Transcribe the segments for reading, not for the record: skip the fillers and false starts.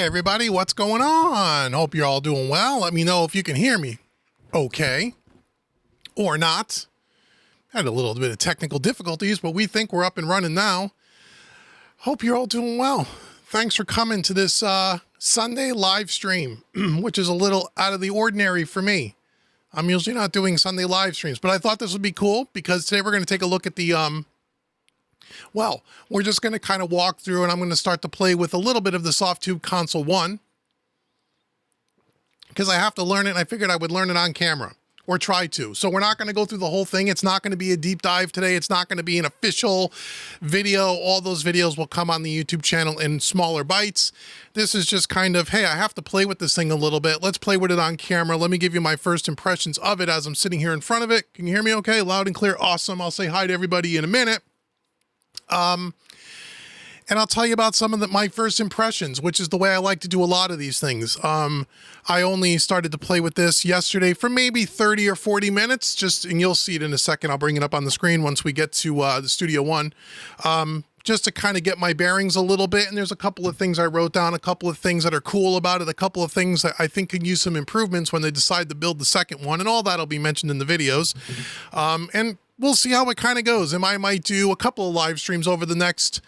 Hey everybody, what's going on? Hope you're all doing well. Let me know if you can hear me okay or not. Had a little bit of technical difficulties, but we think we're up and running now. Hope you're all doing well. Thanks for coming to this Sunday live stream, which is a little out of the ordinary for me. I'm usually not doing Sunday live streams, but I thought this would be cool because today we're going to take a look at the well, we're just going to kind of walk through and I'm going to start to play with a little bit of the Softube Console 1 because I have to learn it and I figured I would learn it on camera or try to. So we're not going to go through the whole thing. It's not going to be a deep dive today. It's not going to be an official video. All those videos will come on the YouTube channel in smaller bites. This is just kind of, hey, I have to play with this thing a little bit. Let's play with it on camera. Let me give you my first impressions of it as I'm sitting here in front of it. Can you hear me okay? Loud and clear. Awesome. I'll say hi to everybody in a minute. And I'll tell you about some of my first impressions, which is the way I like to do a lot of these things. I only started to play with this yesterday for maybe 30 or 40 minutes, and you'll see it in a second. I'll bring it up on the screen once we get to the Studio One, just to kind of get my bearings a little bit. And there's a couple of things I wrote down, a couple of things that are cool about it, a couple of things that I think can use some improvements when they decide to build the second one, and all that'll be mentioned in the videos. And we'll see how it kind of goes. And I might do a couple of live streams over the next,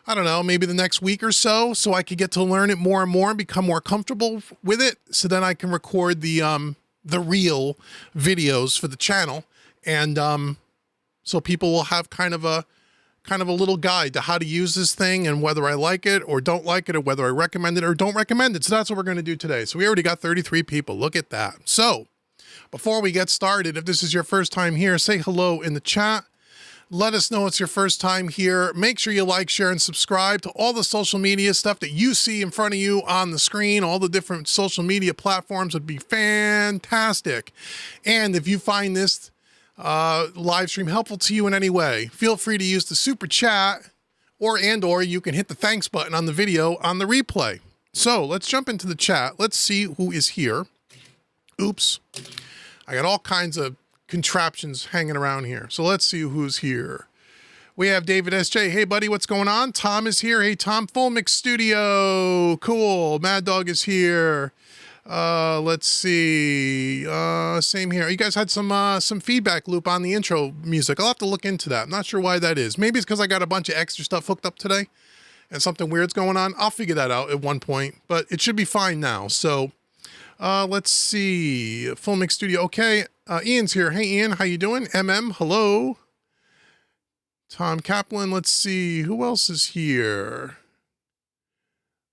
I don't know, maybe the next week or so I could get to learn it more and more and become more comfortable with it. So then I can record the real videos for the channel. And so people will have kind of a little guide to how to use this thing and whether I like it or don't like it or whether I recommend it or don't recommend it. So that's what we're going to do today. So we already got 33 people. Look at that. So before we get started, if this is your first time here, say hello in the chat. Let us know it's your first time here. Make sure you like, share, and subscribe to all the social media stuff that you see in front of you on the screen. All the different social media platforms would be fantastic. And if you find this live stream helpful to you in any way, feel free to use the super chat or you can hit the thanks button on the video on the replay. So let's jump into the chat. Let's see who is here. Oops. I got all kinds of contraptions hanging around here. So let's see who's here. We have David SJ. Hey, buddy, what's going on? Tom is here. Hey, Tom. Full Mix Studio. Cool. Mad Dog is here. Let's see. Same here. You guys had some feedback loop on the intro music. I'll have to look into that. I'm not sure why that is. Maybe it's because I got a bunch of extra stuff hooked up today and something weird's going on. I'll figure that out at one point, but it should be fine now. So let's see. Full Mix Studio. Okay. Ian's here. Hey, Ian, how you doing? Hello. Tom Kaplan. Let's see. Who else is here?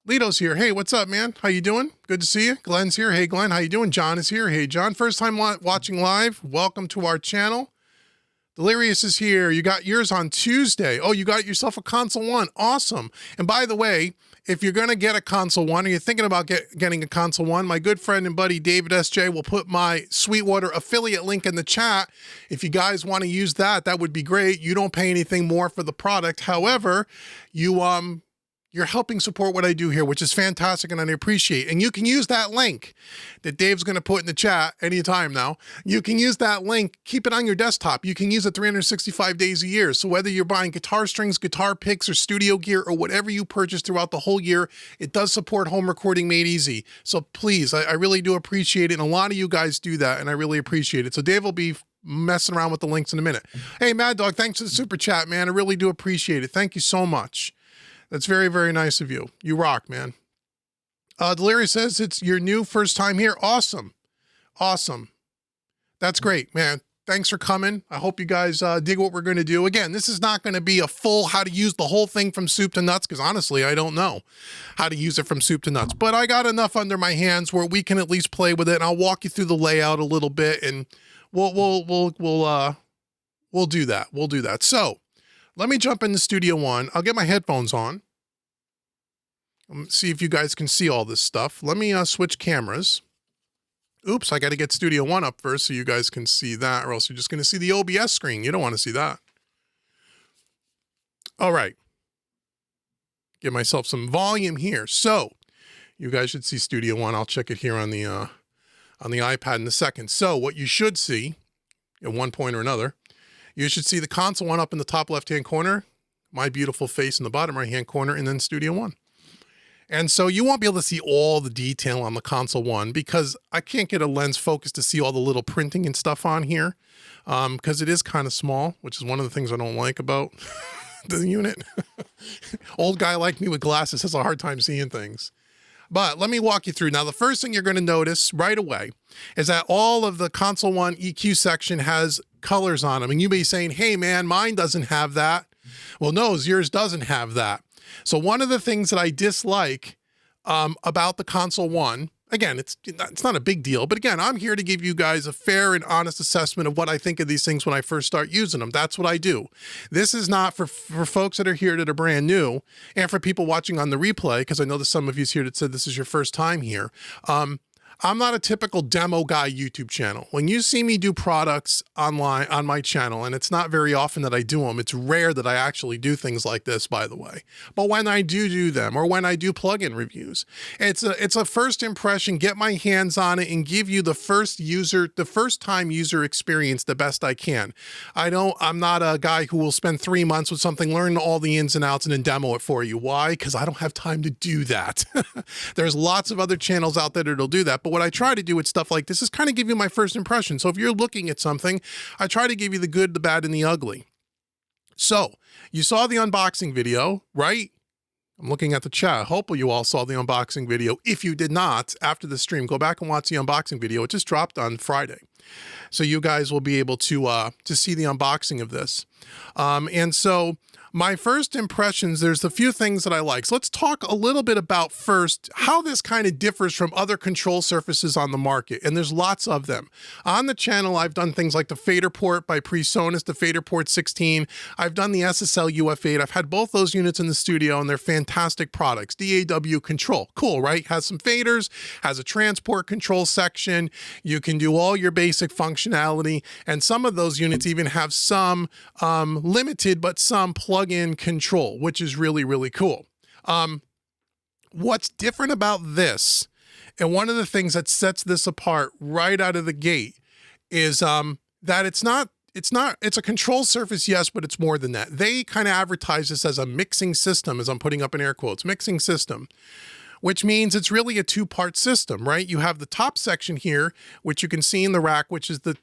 Lito's here. Hey, what's up, man? How you doing? Good to see you. Glenn's here. Hey, Glenn. How you doing? John is here. Hey, John. First time watching live. Welcome to our channel. Delirious is here. You got yours on Tuesday. Oh, you got yourself a Console 1. Awesome. And by the way, if you're going to get a Console 1 or you're thinking about getting a Console 1, my good friend and buddy David SJ will put my Sweetwater affiliate link in the chat. If you guys want to use that, that would be great. You don't pay anything more for the product. However, you're helping support what I do here, which is fantastic and I appreciate. And you can use that link that Dave's going to put in the chat anytime now. You can use that link, keep it on your desktop. You can use it 365 days a year. So whether you're buying guitar strings, guitar picks, or studio gear, or whatever you purchase throughout the whole year, it does support home recording made easy. So please, I really do appreciate it. And a lot of you guys do that, and I really appreciate it. So Dave will be messing around with the links in a minute. Hey, Mad Dog, thanks for the super chat, man. I really do appreciate it. Thank you so much. That's very, very nice of you. You rock, man. Delirious says it's your new first time here. Awesome. Awesome. That's great, man. Thanks for coming. I hope you guys dig what we're going to do. Again, this is not going to be a full how to use the whole thing from soup to nuts, because honestly, I don't know how to use it from soup to nuts. But I got enough under my hands where we can at least play with it, and I'll walk you through the layout a little bit, and we'll do that. We'll do that. So let me jump into Studio One. I'll get my headphones on. See if you guys can see all this stuff. Let me switch cameras. Oops, I got to get Studio One up first so you guys can see that, or else you're just going to see the OBS screen. You don't want to see that. All right. Give myself some volume here. So you guys should see Studio One. I'll check it here on the iPad in a second. So what you should see at one point or another, you should see the Console One up in the top left-hand corner, my beautiful face in the bottom right-hand corner, and then Studio One. And so you won't be able to see all the detail on the Console 1 because I can't get a lens focus to see all the little printing and stuff on here because it is kind of small, which is one of the things I don't like about the unit. Old guy like me with glasses has a hard time seeing things. But let me walk you through. Now, the first thing you're going to notice right away is that all of the Console 1 EQ section has colors on them. And you may be saying, hey, man, mine doesn't have that. Well, no, yours doesn't have that. So one of the things that I dislike about the Console 1, again, it's not a big deal, but again, I'm here to give you guys a fair and honest assessment of what I think of these things when I first start using them. That's what I do. This is not for folks that are here that are brand new and for people watching on the replay, because I know there's some of you here that said this is your first time here. I'm not a typical demo guy YouTube channel. When you see me do products online on my channel, and it's not very often that I do them, it's rare that I actually do things like this, by the way. But when I do them, or when I do plugin reviews, it's a first impression, get my hands on it and give you the first time user experience the best I can. I'm not a guy who will spend 3 months with something, learn all the ins and outs and then demo it for you. Why? Because I don't have time to do that. There's lots of other channels out there that'll do that. But what I try to do with stuff like this is kind of give you my first impression. So if you're looking at something, I try to give you the good, the bad, and the ugly. So you saw the unboxing video, right? I'm looking at the chat. Hopefully you all saw the unboxing video. If you did not, after the stream, go back and watch the unboxing video. It just dropped on Friday. So you guys will be able to see the unboxing of this. And so my first impressions, there's a few things that I like. So let's talk a little bit about first how this kind of differs from other control surfaces on the market. And there's lots of them. On the channel, I've done things like the fader port by PreSonus, the fader port 16. I've done the SSL UF8. I've had both those units in the studio and they're fantastic products. DAW control, cool, right? Has some faders, has a transport control section. You can do all your basic functionality. And some of those units even have some limited, but some plug-in control, which is really, really cool. What's different about this, and one of the things that sets this apart right out of the gate is that it's a control surface, yes, but it's more than that. They kind of advertise this as a mixing system, as I'm putting up in air quotes, mixing system, which means it's really a two-part system, right? You have the top section here, which you can see in the rack, which is the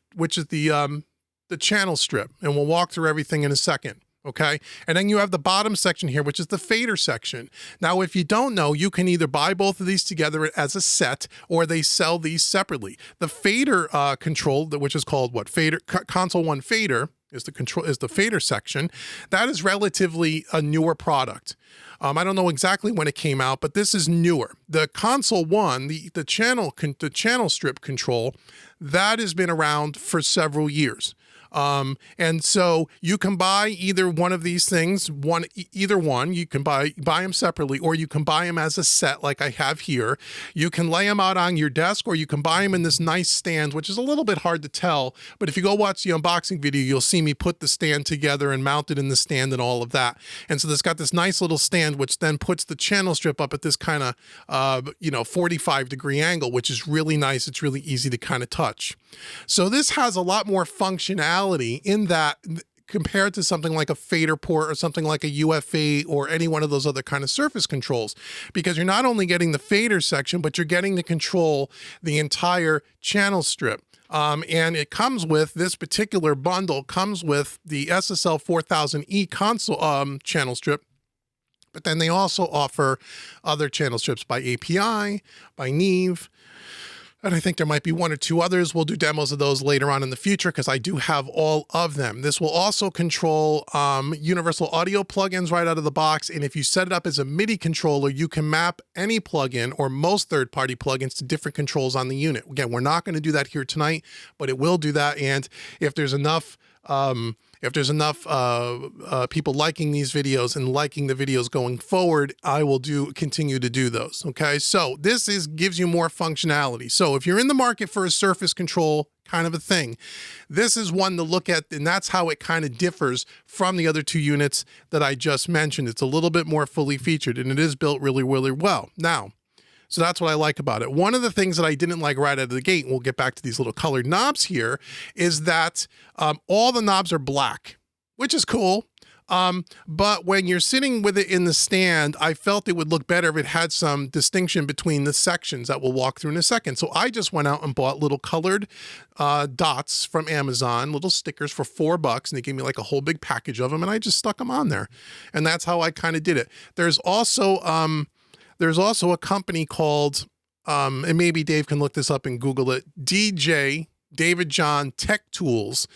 channel strip, and we'll walk through everything in a second. Okay. And then you have the bottom section here, which is the fader section. Now, if you don't know, you can either buy both of these together as a set or they sell these separately. The fader control, which is called what? Fader, Console 1 fader is the fader section. That is relatively a newer product. I don't know exactly when it came out, but this is newer. The Console 1, the channel strip control, that has been around for several years. And so you can buy either one of these things, either one, you can buy them separately, or you can buy them as a set like I have here. You can lay them out on your desk, or you can buy them in this nice stand, which is a little bit hard to tell. But if you go watch the unboxing video, you'll see me put the stand together and mount it in the stand and all of that. And so it's got this nice little stand, which then puts the channel strip up at this kind of, 45-degree angle, which is really nice. It's really easy to kind of touch. So this has a lot more functionality in that compared to something like a fader port or something like a UF8 or any one of those other kind of surface controls, because you're not only getting the fader section, but you're getting to control the entire channel strip. And it comes with, this particular bundle comes with the SSL 4000E console channel strip. But then they also offer other channel strips by API, by Neve, and I think there might be one or two others. We'll do demos of those later on in the future because I do have all of them. This will also control universal audio plugins right out of the box. And if you set it up as a MIDI controller, you can map any plugin or most third-party plugins to different controls on the unit. Again, we're not going to do that here tonight, but it will do that. And if there's enough people liking these videos and liking the videos going forward, I will continue to do those. Okay, so this gives you more functionality. So if you're in the market for a surface control kind of a thing, this is one to look at, and that's how it kind of differs from the other two units that I just mentioned. It's a little bit more fully featured, and it is built really, really well. Now, so that's what I like about it. One of the things that I didn't like right out of the gate, and we'll get back to these little colored knobs here, is that all the knobs are black, which is cool. But when you're sitting with it in the stand, I felt it would look better if it had some distinction between the sections that we'll walk through in a second. So I just went out and bought little colored dots from Amazon, little stickers for $4, and they gave me like a whole big package of them, and I just stuck them on there. And that's how I kind of did it. There's also a company called, and maybe Dave can look this up and Google it, David John Tech Tools.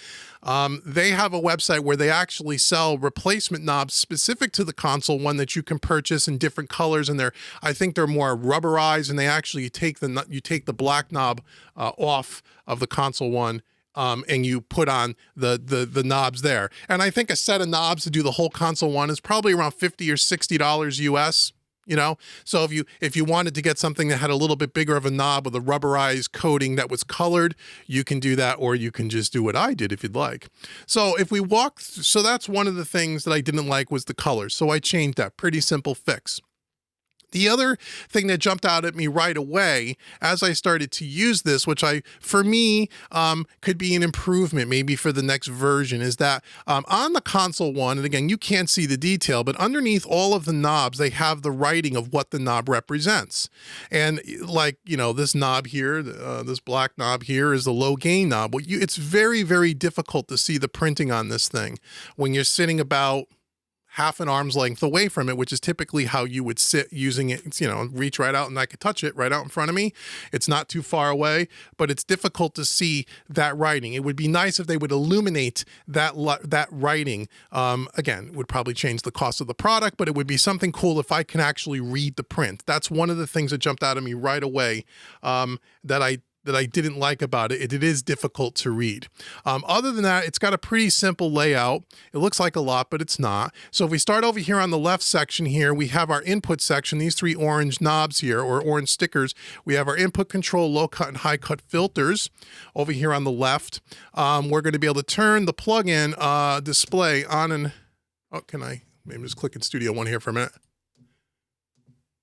They have a website where they actually sell replacement knobs specific to the console, one that you can purchase in different colors, and I think they're more rubberized, and they actually take the black knob off of the console one. And you put on the knobs there. And I think a set of knobs to do the whole console one is probably around $50 or $60 US. You know, so if you wanted to get something that had a little bit bigger of a knob with a rubberized coating that was colored, you can do that, or you can just do what I did if you'd like. So so that's one of the things that I didn't like was the colors. So I changed that. Pretty simple fix. The other thing that jumped out at me right away as I started to use this, which for me, could be an improvement maybe for the next version, is that on the console one, and again, you can't see the detail, but underneath all of the knobs, they have the writing of what the knob represents. And like, you know, this knob here, this black knob here is the low gain knob. Well, it's very, very difficult to see the printing on this thing when you're sitting about half an arm's length away from it, which is typically how you would sit using it. It's, you know, reach right out and I could touch it right out in front of me. It's not too far away, but it's difficult to see that writing. It would be nice if they would illuminate that writing. Again, it would probably change the cost of the product, but it would be something cool if I can actually read the print. That's one of the things that jumped out at me right away, that I didn't like about it. It is difficult to read. Other than that, it's got a pretty simple layout. It looks like a lot, but it's not. So if we start over here on the left section here, we have our input section, these three orange knobs here, or orange stickers. We have our input control, low cut and high cut filters over here on the left. We're going to be able to turn the plug-in display on and, maybe just click in Studio One here for a minute.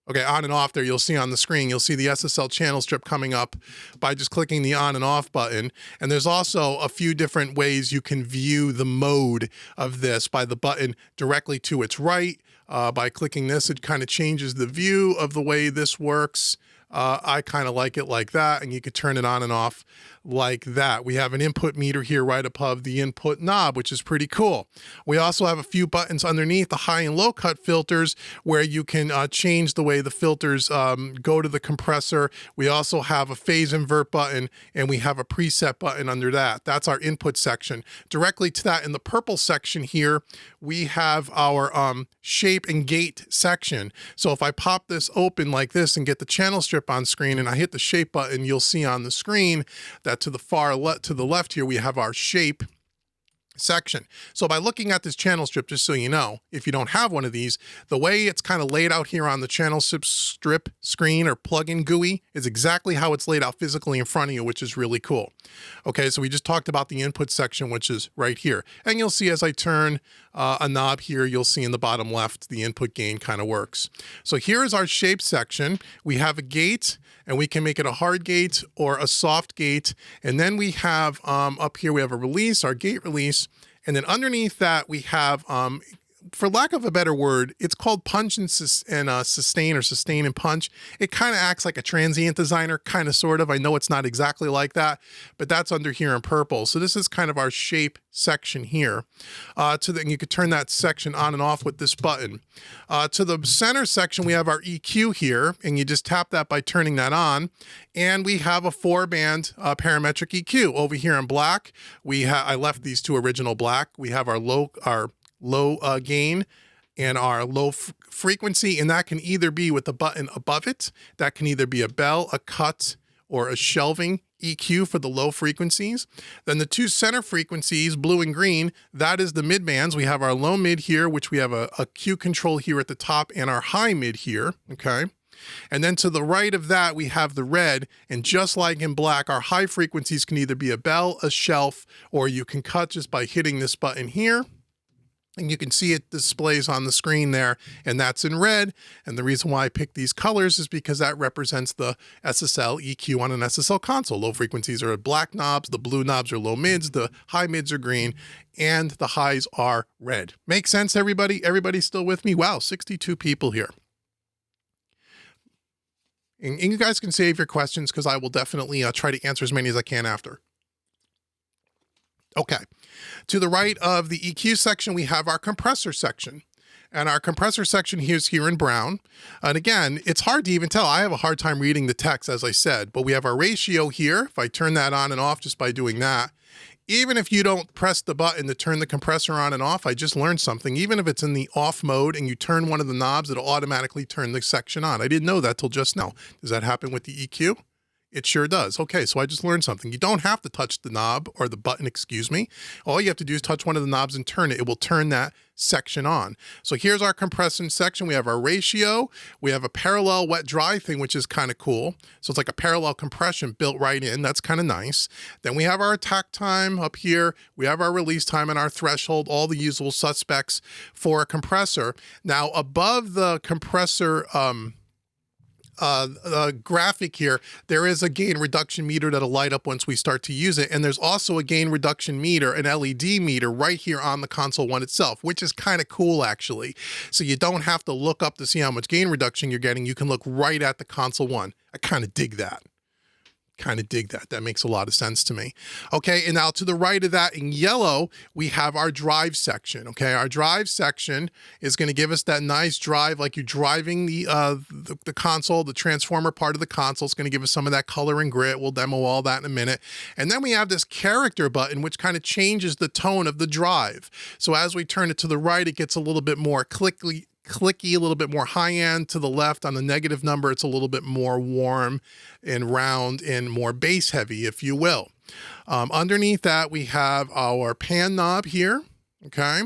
Okay, on and off there, you'll see on the screen, you'll see the SSL channel strip coming up by just clicking the on and off button. And there's also a few different ways you can view the mode of this by the button directly to its right. By clicking this, it kind of changes the view of the way this works. I kind of like it like that, and you could turn it on and off like that. We have an input meter here right above the input knob, which is pretty cool. We also have a few buttons underneath the high and low cut filters where you can change the way the filters go to the compressor. We also have a phase invert button, and we have a preset button under that. That's our input section. Directly to that in the purple section here, we have our shape and gate section. So if I pop this open like this and get the channel strip on screen and I hit the shape button, you'll see on the screen that to the left here, we have our shape section. So by looking at this channel strip, just so you know, if you don't have one of these, the way it's kind of laid out here on the channel strip screen or plugin GUI is exactly how it's laid out physically in front of you, which is really cool. Okay, so we just talked about the input section, which is right here. And you'll see as I turn a knob here, you'll see in the bottom left, the input gain kind of works. So here is our shape section. We have a gate, and we can make it a hard gate or a soft gate. And then we have up here, we have a release, our gate release. And then underneath that, we have, for lack of a better word, it's called punch and sustain, or sustain and punch. It kind of acts like a transient designer, kind of, sort of. I know it's not exactly like that, but that's under here in purple. So this is kind of our shape section here. You could turn that section on and off with this button. To the center section, we have our EQ here, and you just tap that by turning that on. And we have a 4-band parametric EQ. Over here in black, I left these two original black. We have our low gain and our low frequency, and that can either be with the button above it. That can either be a bell, a cut, or a shelving EQ for the low frequencies. Then the two center frequencies, blue and green, that is the mid bands. We have our low mid here, which we have a Q control here at the top, and our high mid here, okay? And then to the right of that, we have the red, and just like in black, our high frequencies can either be a bell, a shelf, or you can cut just by hitting this button here. And you can see it displays on the screen there, and that's in red. And the reason why I picked these colors is because that represents the SSL EQ on an SSL console. Low frequencies are black knobs, the blue knobs are low mids, the high mids are green, and the highs are red. Make sense, everybody? Everybody still with me? Wow, 62 people here. And you guys can save your questions because I will definitely try to answer as many as I can after. Okay, to the right of the EQ section, we have our compressor section. And our compressor section is here in brown. And again, it's hard to even tell. I have a hard time reading the text, as I said, but we have our ratio here. If I turn that on and off just by doing that, even if you don't press the button to turn the compressor on and off, I just learned something. Even if it's in the off mode and you turn one of the knobs, it'll automatically turn the section on. I didn't know that till just now. Does that happen with the EQ? It sure does. Okay, so I just learned something. You don't have to touch the knob or the button, excuse me. All you have to do is touch one of the knobs and turn it. It will turn that section on. So here's our compression section. We have our ratio. We have a parallel wet dry thing, which is kind of cool. So it's like a parallel compression built right in. That's kind of nice. Then we have our attack time up here. We have our release time and our threshold, all the usual suspects for a compressor. Now above the compressor, graphic here, there is a gain reduction meter that'll light up once we start to use it. And there's also a gain reduction meter, an LED meter right here on the console one itself, which is kind of cool actually. So you don't have to look up to see how much gain reduction you're getting. You can look right at the console one. I kind of dig that. That makes a lot of sense to me. Okay, and now to the right of that in yellow, we have our drive section. Okay, our drive section is going to give us that nice drive like you're driving the console, the transformer part of the console. It's going to give us some of that color and grit. We'll demo all that in a minute. And then we have this character button, which kind of changes the tone of the drive. So as we turn it to the right, it gets a little bit more clicky, a little bit more high end. To the left on the negative number, it's a little bit more warm and round and more bass heavy, if you will. Underneath that, we have our pan knob here. Okay.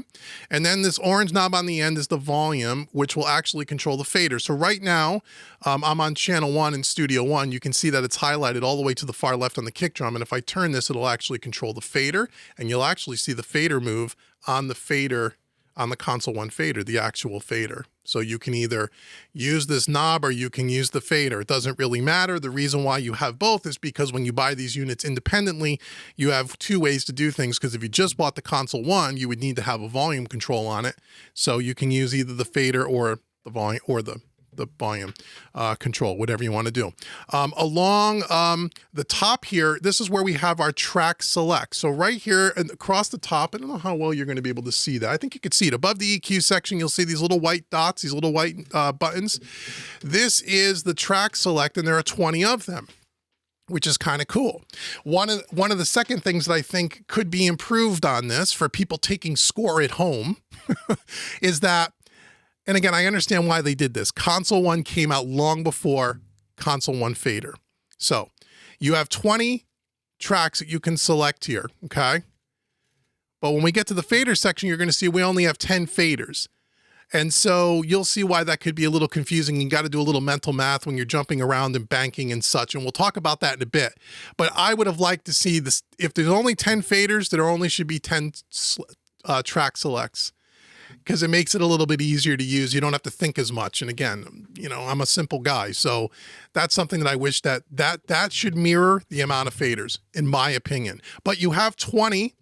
And then this orange knob on the end is the volume, which will actually control the fader. So right now, I'm on channel 1 in Studio One. You can see that it's highlighted all the way to the far left on the kick drum. And if I turn this, it'll actually control the fader, and you'll actually see the fader move on the fader, on the console one fader, the actual fader. So you can either use this knob or you can use the fader. It doesn't really matter. The reason why you have both is because when you buy these units independently, you have two ways to do things. Because if you just bought the console one, you would need to have a volume control on it. So you can use either the fader or the volume, or the volume control, whatever you want to do. Along the top here, this is where we have our track select. So right here and across the top, I don't know how well you're going to be able to see that. I think you can see it. Above the EQ section, you'll see these little white dots, these little white buttons. This is the track select, and there are 20 of them, which is kind of cool. One of the second things that I think could be improved on this for people taking score at home is that, and again, I understand why they did this. Console one came out long before console one fader. So you have 20 tracks that you can select here, okay? But when we get to the fader section, you're going to see we only have 10 faders. And so you'll see why that could be a little confusing. You got to do a little mental math when you're jumping around and banking and such. And we'll talk about that in a bit. But I would have liked to see this. If there's only 10 faders, there only should be 10 track selects, because it makes it a little bit easier to use. You don't have to think as much. And again, you know, I'm a simple guy. So that's something that I wish that should mirror the amount of faders, in my opinion. But you have 20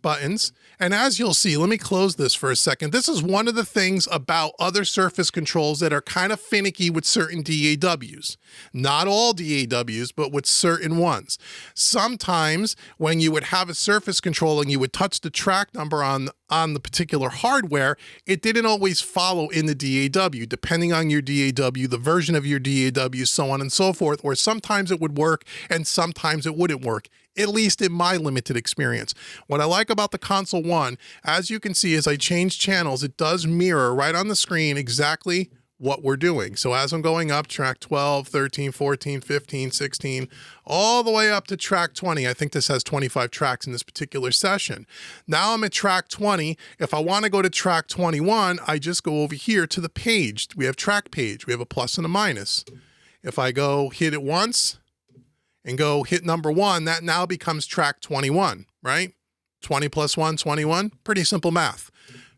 buttons. And as you'll see, let me close this for a second. This is one of the things about other surface controls that are kind of finicky with certain DAWs. Not all DAWs, but with certain ones. Sometimes when you would have a surface control and you would touch the track number on the particular hardware, it didn't always follow in the DAW, depending on your DAW, the version of your DAW, so on and so forth. Or sometimes it would work and sometimes it wouldn't work, at least in my limited experience. What I like about the console one, as you can see, as I change channels, it does mirror right on the screen exactly what we're doing. So as I'm going up, track 12, 13, 14, 15, 16, all the way up to track 20. I think this has 25 tracks in this particular session. Now I'm at track 20. If I want to go to track 21, I just go over here to the page. We have track page. We have a plus and a minus. If I go hit it once and go hit number 1, that now becomes track 21, right? 20 plus 1, 21. Pretty simple math.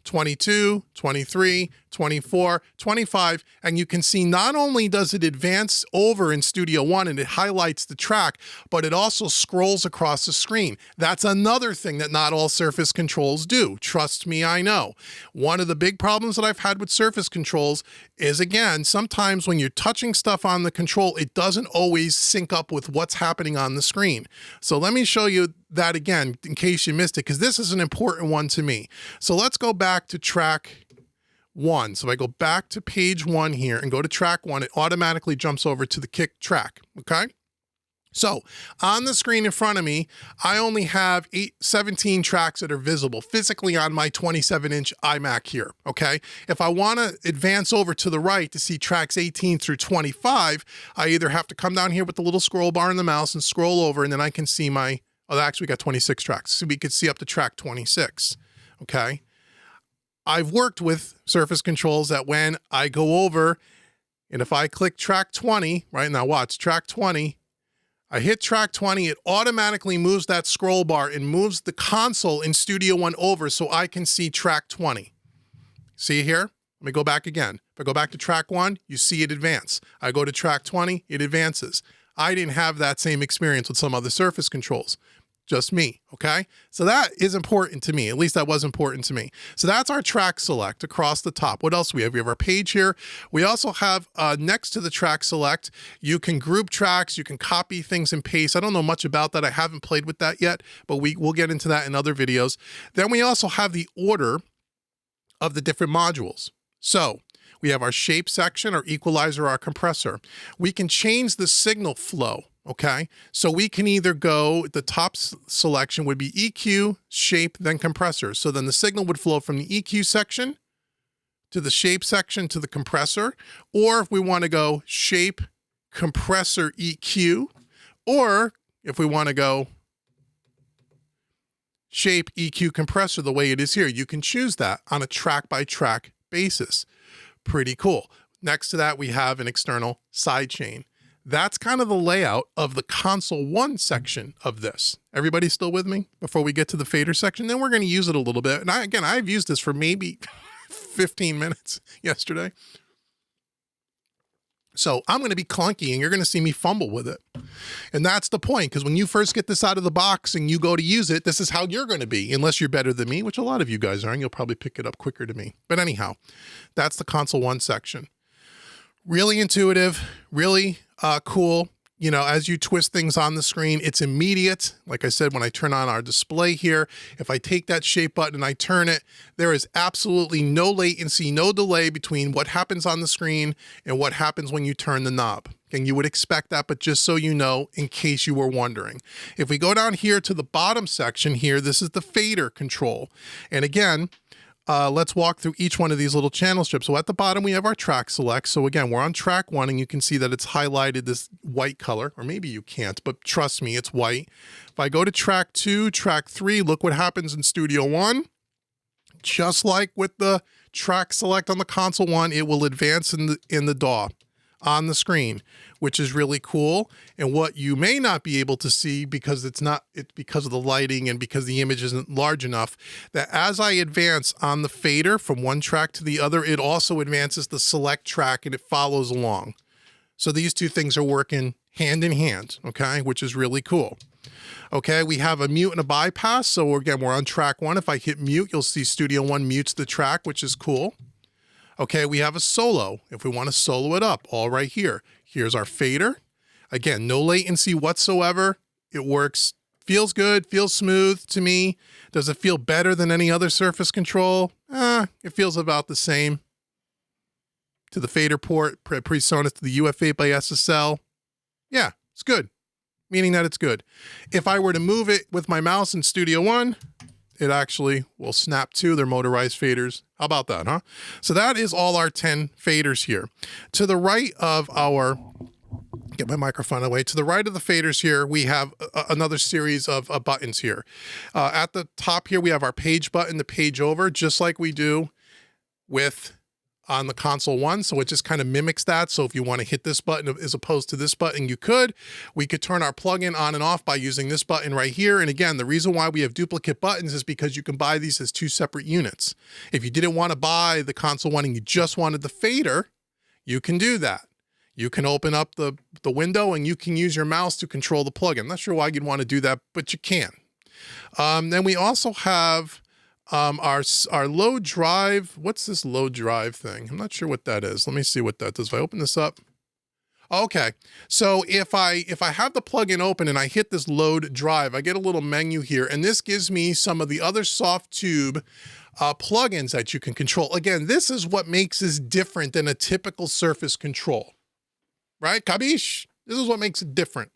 22, 23, 24, 25, and you can see not only does it advance over in Studio One and it highlights the track, but it also scrolls across the screen. That's another thing that not all Surface controls do. Trust me, I know. One of the big problems that I've had with Surface controls is, again, sometimes when you're touching stuff on the control, it doesn't always sync up with what's happening on the screen. So let me show you that again, in case you missed it, because this is an important one to me. So let's go back to track 1. So if I go back to page 1 here and go to track 1, it automatically jumps over to the kick track, okay? So on the screen in front of me, I only have 17 tracks that are visible physically on my 27-inch iMac here, okay? If I want to advance over to the right to see tracks 18 through 25, I either have to come down here with the little scroll bar in the mouse and scroll over, and then I can see my, oh, actually we got 26 tracks. So we could see up to track 26, okay? I've worked with Surface controls that when I go over, and if I click track 20, right now watch, track 20, I hit track 20, it automatically moves that scroll bar and moves the console in Studio One over so I can see track 20. See here? Let me go back again. If I go back to track 1, you see it advance. I go to track 20, it advances. I didn't have that same experience with some other Surface controls. Just me, okay? So that is important to me. At least that was important to me. So that's our track select across the top. What else do we have? We have our page here. We also have next to the track select, you can group tracks, you can copy things and paste. I don't know much about that. I haven't played with that yet, but we'll get into that in other videos. Then we also have the order of the different modules. So we have our shape section, our equalizer, our compressor. We can change the signal flow. Okay, so we can either go, the top selection would be EQ, shape, then compressor. So then the signal would flow from the EQ section to the shape section to the compressor. Or if we want to go shape, compressor, EQ, or if we want to go shape, EQ, compressor the way it is here, you can choose that on a track by track basis. Pretty cool. Next to that, we have an external sidechain. That's kind of the layout of the console 1 section of this. Everybody still with me before we get to the fader section? Then we're going to use it a little bit. And I've used this for maybe 15 minutes yesterday. So I'm going to be clunky and you're going to see me fumble with it. And that's the point, because when you first get this out of the box and you go to use it, this is how you're going to be, unless you're better than me, which a lot of you guys are, and you'll probably pick it up quicker than me. But anyhow, that's the console 1 section. Really intuitive, really cool. You know, as you twist things on the screen, it's immediate. Like I said, when I turn on our display here, if I take that shape button and I turn it, there is absolutely no latency, no delay between what happens on the screen and what happens when you turn the knob. And you would expect that, but just so you know, in case you were wondering. If we go down here to the bottom section here, this is the fader control. And again, let's walk through each one of these little channel strips. So at the bottom, we have our track select. So again, we're on track 1 and you can see that it's highlighted this white color, or maybe you can't, but trust me, it's white. If I go to track 2, track 3, look what happens in Studio One. Just like with the track select on the console 1, it will advance in the DAW on the screen, which is really cool. And what you may not be able to see because it's because of the lighting and because the image isn't large enough, that as I advance on the fader from one track to the other, it also advances the select track and it follows along. So these two things are working hand in hand, okay, which is really cool. Okay, we have a mute and a bypass. So again, we're on track 1. If I hit mute, you'll see Studio One mutes the track, which is cool. Okay, we have a solo. If we want to solo it up, all right here. Here's our fader. Again, no latency whatsoever. It works, feels good, feels smooth to me. Does it feel better than any other Surface control? It feels about the same. To the fader port, PreSonus to the UF8 by SSL. Yeah, it's good, meaning that it's good. If I were to move it with my mouse in Studio One, it actually will snap to their motorized faders. How about that, huh? So that is all our 10 faders here. To the right of our, get my microphone away, to the right of the faders here, we have another series of buttons here. At the top here, we have our page button, the page over, just like we do with on the console one, so it just kind of mimics that. So if you want to hit this button as opposed to this button, you could. We could turn our plugin on and off by using this button right here. And again, the reason why we have duplicate buttons is because you can buy these as 2 separate units. If you didn't want to buy the console one and you just wanted the fader, you can do that. You can open up the window and you can use your mouse to control the plugin. I'm not sure why you'd want to do that, but you can. Then we also have our load drive. What's this load drive thing? I'm not sure what that is. Let me see what that does. If I open this up. Okay, so if I have the plugin open and I hit this load drive, I get a little menu here, and this gives me some of the other Softube plugins that you can control. Again, this is what makes this different than a typical Surface control, right? Kabish? This is what makes it different.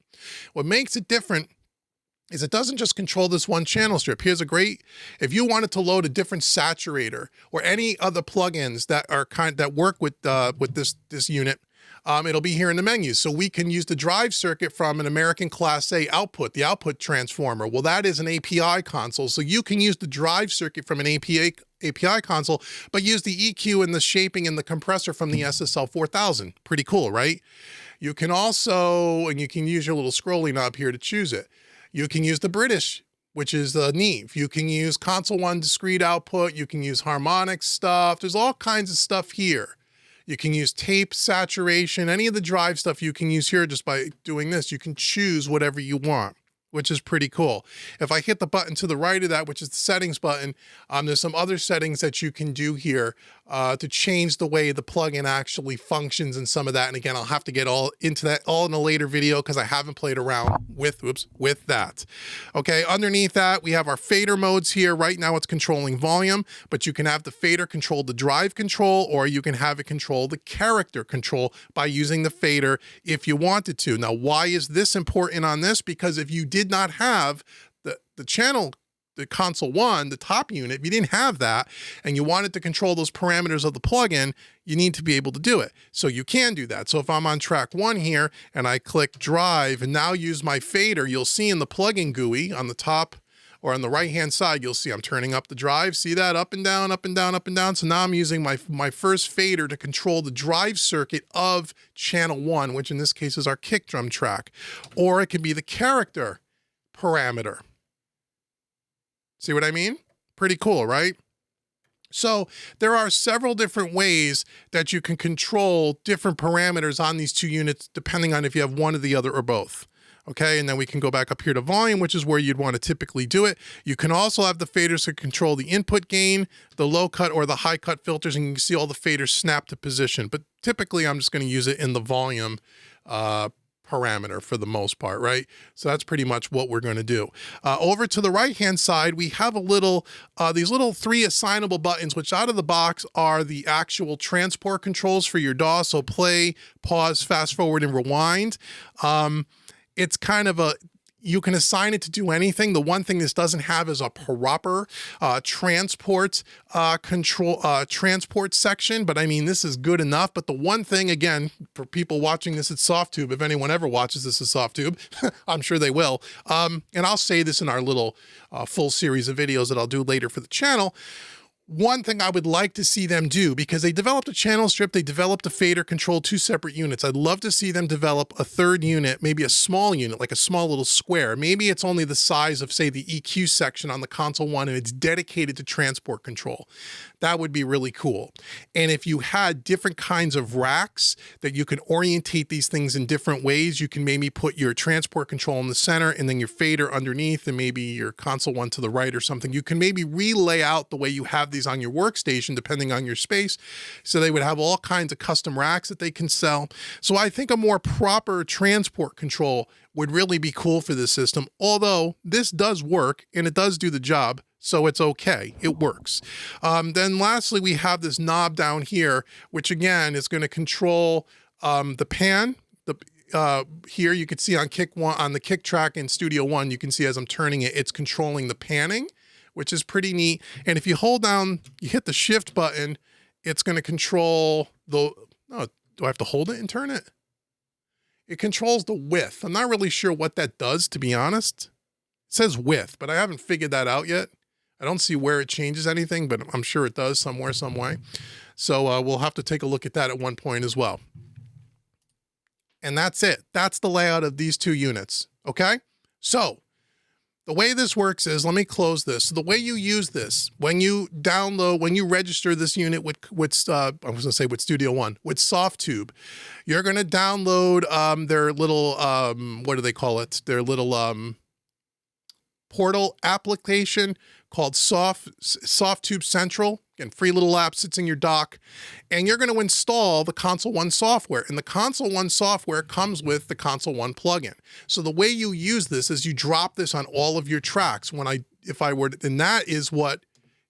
What makes it different is it doesn't just control this one channel strip. Here's a great, if you wanted to load a different saturator or any other plugins that are that work with this unit, it'll be here in the menu. So we can use the drive circuit from an American Class A output, the output transformer. Well, that is an API console. So you can use the drive circuit from an API console, but use the EQ and the shaping and the compressor from the SSL 4000. Pretty cool, right? You can also, and you can use your little scrolling knob here to choose it. You can use the British, which is the Neve. You can use console one discrete output. You can use harmonic stuff. There's all kinds of stuff here. You can use tape, saturation, any of the drive stuff you can use here just by doing this. You can choose whatever you want, which is pretty cool. If I hit the button to the right of that, which is the settings button, there's some other settings that you can do here to change the way the plugin actually functions and some of that. And again, I'll have to get all into that all in a later video because I haven't played around with that. Okay, underneath that, we have our fader modes here. Right now it's controlling volume, but you can have the fader control the drive control, or you can have it control the character control by using the fader if you wanted to. Now, why is this important on this? Because if you did not have the channel, the console one, the top unit, if you didn't have that and you wanted to control those parameters of the plugin, you need to be able to do it. So you can do that. So if I'm on track 1 here and I click drive and now use my fader, you'll see in the plugin GUI on the top or on the right-hand side, you'll see I'm turning up the drive. See that? Up and down, up and down, up and down. So now I'm using my first fader to control the drive circuit of channel 1, which in this case is our kick drum track. Or it can be the character parameter. See what I mean? Pretty cool, right? So there are several different ways that you can control different parameters on these 2 units, depending on if you have one or the other or both. Okay, and then we can go back up here to volume, which is where you'd want to typically do it. You can also have the faders to control the input gain, the low cut or the high cut filters, and you can see all the faders snap to position. But typically I'm just going to use it in the volume parameter for the most part, right? So that's pretty much what we're going to do. Over to the right-hand side, we have a little, these little 3 assignable buttons, which out of the box are the actual transport controls for your DAW. So play, pause, fast forward, and rewind. It's kind of you can assign it to do anything. The one thing this doesn't have is a proper transport transport section, but I mean, this is good enough. But the one thing, again, for people watching this at Softube, if anyone ever watches this at Softube, I'm sure they will. And I'll say this in our little full series of videos that I'll do later for the channel. One thing I would like to see them do, because they developed a channel strip, they developed a fader, control 2 separate units. I'd love to see them develop a 3rd unit, maybe a small unit, like a small little square. Maybe it's only the size of, say, the EQ section on the console one, and it's dedicated to transport control. That would be really cool. And if you had different kinds of racks that you can orientate these things in different ways, you can maybe put your transport control in the center and then your fader underneath and maybe your console one to the right or something. You can maybe relay out the way you have these on your workstation, depending on your space. So they would have all kinds of custom racks that they can sell. So I think a more proper transport control would really be cool for this system. Although this does work and it does do the job. So it's okay, it works. Then lastly, we have this knob down here, which again is going to control the pan. Here you can see on the kick track in Studio One, you can see as I'm turning it, it's controlling the panning, which is pretty neat. And if you hold down, you hit the shift button, it's going to control the, oh, do I have to hold it and turn it? It controls the width. I'm not really sure what that does, to be honest. It says width, but I haven't figured that out yet. I don't see where it changes anything, but I'm sure it does somewhere, some way. So we'll have to take a look at that at one point as well. And that's it. That's the layout of these two units. Okay. So the way this works is, let me close this. The way you use this, when you download, when you register this unit with I was gonna say with Studio One, with Softube, you're gonna download their little, what do they call it? Their little portal application called Softube Central. Again, free little app, sits in your dock, and you're going to install the Console One software. And the Console One software comes with the Console One plugin. So the way you use this is you drop this on all of your tracks. And that is what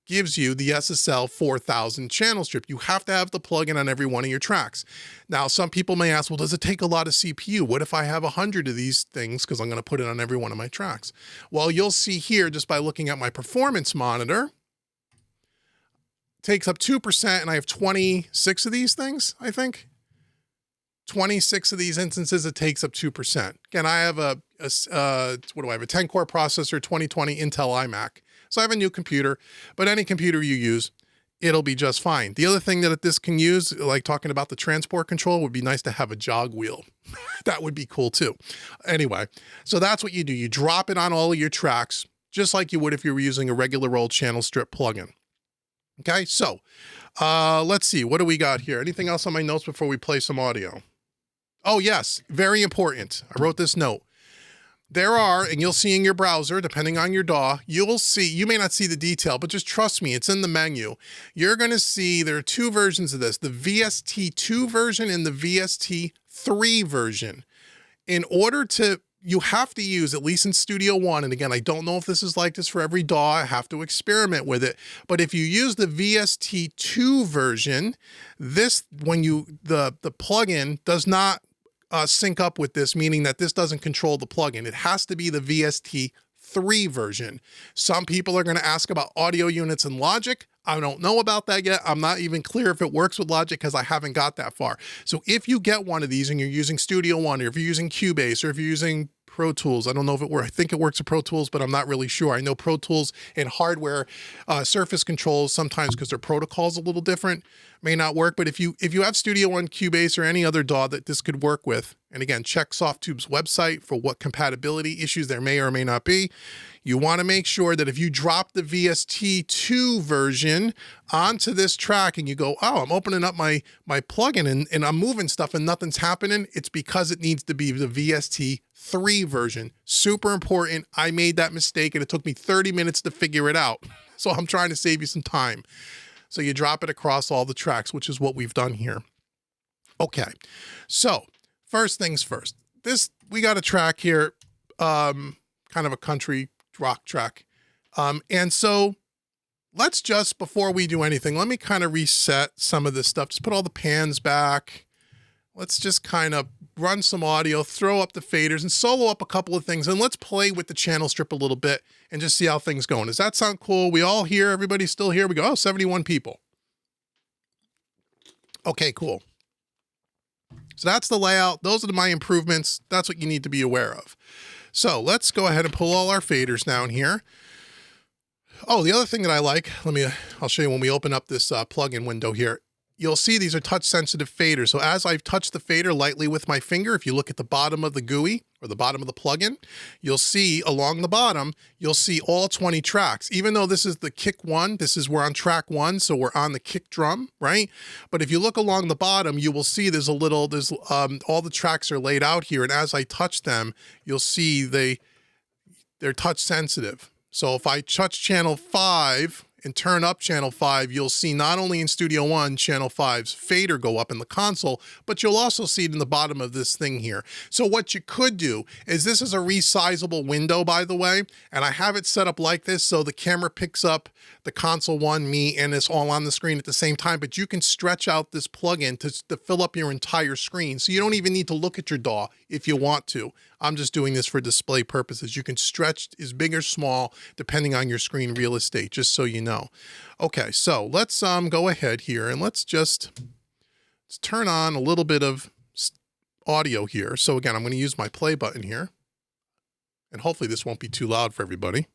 gives you the SSL 4000 channel strip. You have to have the plugin on every one of your tracks. Now, some people may ask, well, does it take a lot of CPU? What if I have 100 of these things? Because I'm going to put it on every one of my tracks. Well, you'll see here, just by looking at my performance monitor, takes up 2%, and I have 26 of these things, I think. 26 of these instances, it takes up 2%. Again, I have a 10-core processor, 2020 Intel iMac. So I have a new computer, but any computer you use, it'll be just fine. The other thing that this can use, like talking about the transport control, would be nice to have a jog wheel. That would be cool too. Anyway, so that's what you do. You drop it on all of your tracks, just like you would if you were using a regular old channel strip plugin. Okay, so let's see. What do we got here? Anything else on my notes before we play some audio? Oh, yes, very important. I wrote this note. There are, and you'll see in your browser, depending on your DAW, you'll see, you may not see the detail, but just trust me, it's in the menu. You're going to see there are two versions of this, the VST2 version and the VST3 version. In order to, you have to use, at least in Studio One, and again, I don't know if this is like this for every DAW, I have to experiment with it, but if you use the VST2 version, this, when you, the plugin does not sync up with this, meaning that this doesn't control the plugin. It has to be the VST3 version. Some people are going to ask about audio units and Logic. I don't know about that yet. I'm not even clear if it works with Logic because I haven't got that far. So if you get one of these and you're using Studio One, or if you're using Cubase, or if you're using Pro Tools, I don't know if it works. I think it works with Pro Tools, but I'm not really sure. I know Pro Tools and hardware surface controls sometimes, because their protocol's a little different, may not work. But if you have Studio One, Cubase, or any other DAW that this could work with, and again, check Softube's website for what compatibility issues there may or may not be. You want to make sure that if you drop the VST2 version onto this track and you go, oh, I'm opening up my plugin and I'm moving stuff and nothing's happening, it's because it needs to be the VST3 version. Super important. I made that mistake and it took me 30 minutes to figure it out. So I'm trying to save you some time. So you drop it across all the tracks, which is what we've done here. Okay, so first things first. We got a track here, kind of a country rock track. And so let's just, before we do anything, let me kind of reset some of this stuff. Just put all the pans back. Let's just kind of run some audio, throw up the faders, and solo up a couple of things. And let's play with the channel strip a little bit and just see how things going. Does that sound cool? We all here? Everybody's still here? We go, oh, 71 people. Okay, cool. So that's the layout. Those are my improvements. That's what you need to be aware of. So let's go ahead and pull all our faders down here. Oh, the other thing that I like, I'll show you when we open up this plugin window here. You'll see these are touch sensitive faders. So as I've touched the fader lightly with my finger, if you look at the bottom of the GUI or the bottom of the plugin, you'll see along the bottom, you'll see all 20 tracks. Even though this is the kick one, we're on track one, so we're on the kick drum, right? But if you look along the bottom, you will see there's all the tracks are laid out here. And as I touch them, you'll see they're touch sensitive. So if I touch channel 5 and turn up channel 5, you'll see not only in Studio One, channel 5's fader go up in the console, but you'll also see it in the bottom of this thing here. So what you could do is, this is a resizable window, by the way, and I have it set up like this so the camera picks up the Console One, me, and it's all on the screen at the same time, but you can stretch out this plugin to fill up your entire screen. So you don't even need to look at your DAW if you want to. I'm just doing this for display purposes. You can stretch as big or small depending on your screen real estate, just so you know. Okay, so let's go ahead here and let's turn on a little bit of audio here. So again, I'm going to use my play button here, and hopefully this won't be too loud for everybody.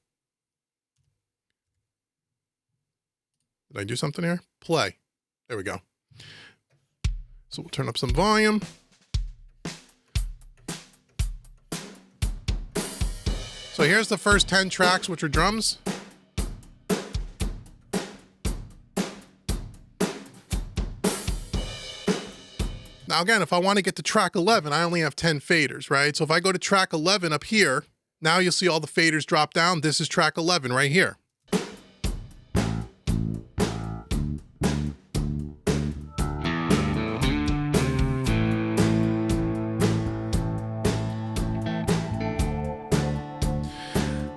Did I do something here? Play. There we go. So we'll turn up some volume. So here's the first 10 tracks, which are drums. Now again, if I want to get to track 11, I only have 10 faders, right? So if I go to track 11 up here, now you'll see all the faders drop down. This is track 11 right here.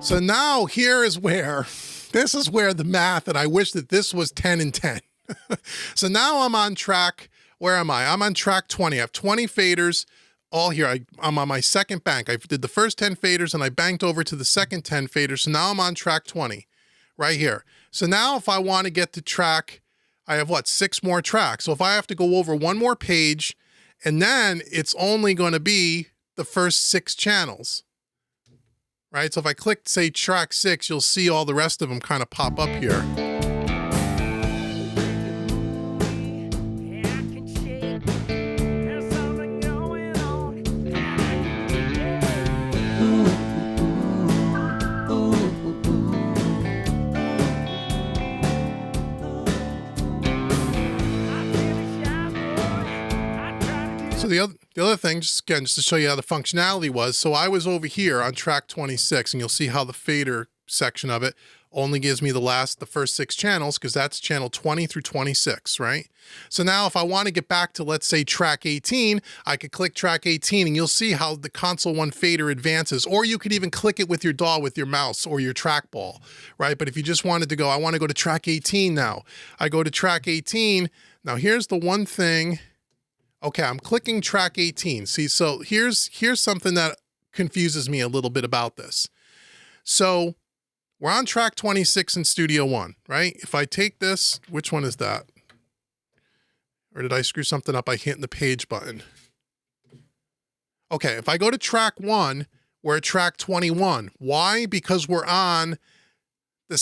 So now here is where, this is where the math, and I wish that this was 10 and 10. So now I'm on track, where am I? I'm on track 20. I have 20 faders all here. I'm on my second bank. I did the first 10 faders and I banked over to the second 10 faders. So now I'm on track 20 right here. So now if I want to get to track, I have what, 6 more tracks. So if I have to go over one more page, and then it's only going to be the first 6 channels. Right? So if I click, say, track 6, you'll see all the rest of them kind of pop up here. So the other thing, just again, just to show you how the functionality was. So I was over here on track 26, and you'll see how the fader section of it only gives me the first 6 channels, because that's channel 20 through 26, right? So now if I want to get back to, let's say, track 18, I could click track 18 and you'll see how the console 1 fader advances, or you could even click it with your DAW with your mouse or your trackball, right? But if you just wanted to go, I want to go to track 18 now. I go to track 18. Now here's the one thing. Okay, I'm clicking track 18. See, so here's something that confuses me a little bit about this. So we're on track 26 in Studio One, right? If I take this, which one is that? Or did I screw something up by hitting the page button? Okay, if I go to track 1, we're at track 21. Why? Because we're on the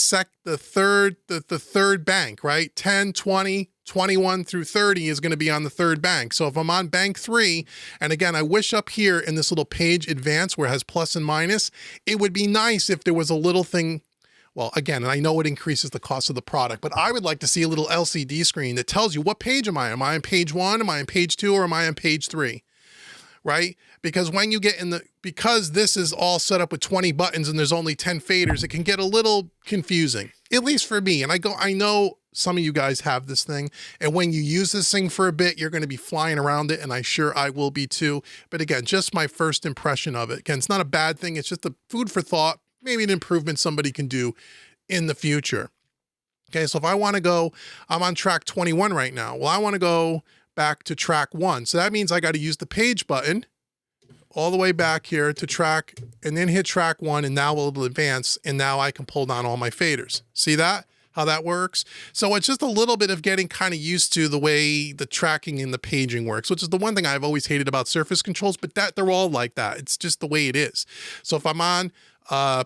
third bank, right? 10, 20, 21 through 30 is going to be on the third bank. So if I'm on bank 3, and again, I wish up here in this little page advance where it has plus and minus, it would be nice if there was a little thing. Well, again, and I know it increases the cost of the product, but I would like to see a little LCD screen that tells you, what page am I? Am I on page 1? Am I on page 2? Or am I on page 3? Right? Because when you get because this is all set up with 20 buttons and there's only 10 faders, it can get a little confusing, at least for me. And I know some of you guys have this thing, and when you use this thing for a bit, you're going to be flying around it, and I will be too. But again, just my first impression of it. Again, it's not a bad thing. It's just a food for thought, maybe an improvement somebody can do in the future. Okay, so if I want to go, I'm on track 21 right now. Well, I want to go back to track 1. So that means I got to use the page button all the way back here to track, and then hit track 1, and now it'll advance, and now I can pull down all my faders. See that? How that works? So it's just a little bit of getting kind of used to the way the tracking and the paging works, which is the one thing I've always hated about Surface controls, but they're all like that. It's just the way it is. So if I'm on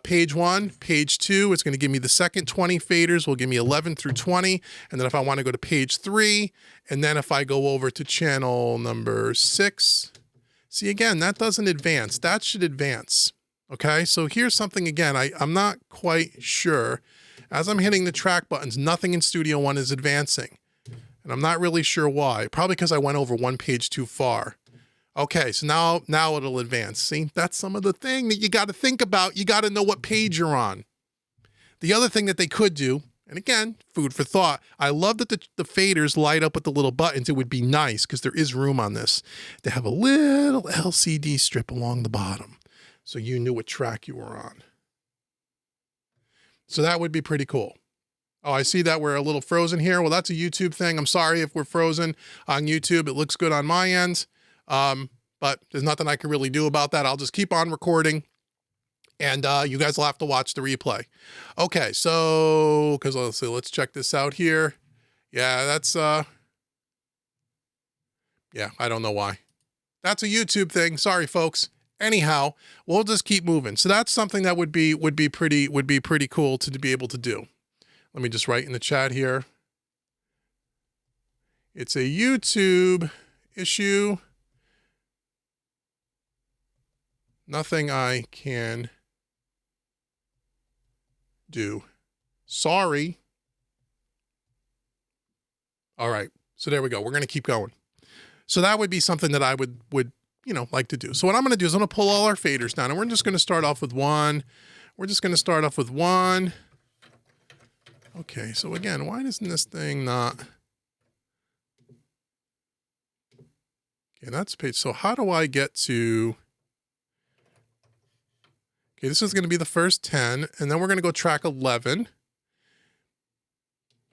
page 1, page 2, it's going to give me the second 20 faders, will give me 11 through 20. And then if I want to go to page 3, and then if I go over to channel number 6, see, again, that doesn't advance. That should advance. Okay, so here's something, again, I'm not quite sure. As I'm hitting the track buttons, nothing in Studio One is advancing. And I'm not really sure why. Probably because I went over one page too far. Okay, so now it'll advance. See, that's some of the thing that you got to think about. You got to know what page you're on. The other thing that they could do, and again, food for thought, I love that the faders light up with the little buttons. It would be nice, because there is room on this, to have a little LCD strip along the bottom, so you knew what track you were on. So that would be pretty cool. Oh, I see that we're a little frozen here. Well, that's a YouTube thing. I'm sorry if we're frozen on YouTube. It looks good on my end. But there's nothing I can really do about that. I'll just keep on recording, and you guys will have to watch the replay. Okay, so, let's check this out here. Yeah, that's, yeah, I don't know why. That's a YouTube thing. Sorry, folks. Anyhow, we'll just keep moving. So that's something that would be pretty cool to be able to do. Let me just write in the chat here. It's a YouTube issue. Nothing I can do. Sorry. All right. So there we go. We're going to keep going. So that would be something that I would like to do. So what I'm going to do is I'm going to pull all our faders down, and we're just going to start off with one. We're just going to start off with one. Okay. So again, why doesn't this thing not? Okay. That's page. So how do I get to? Okay, this is going to be the first 10, and then we're going to go track 11.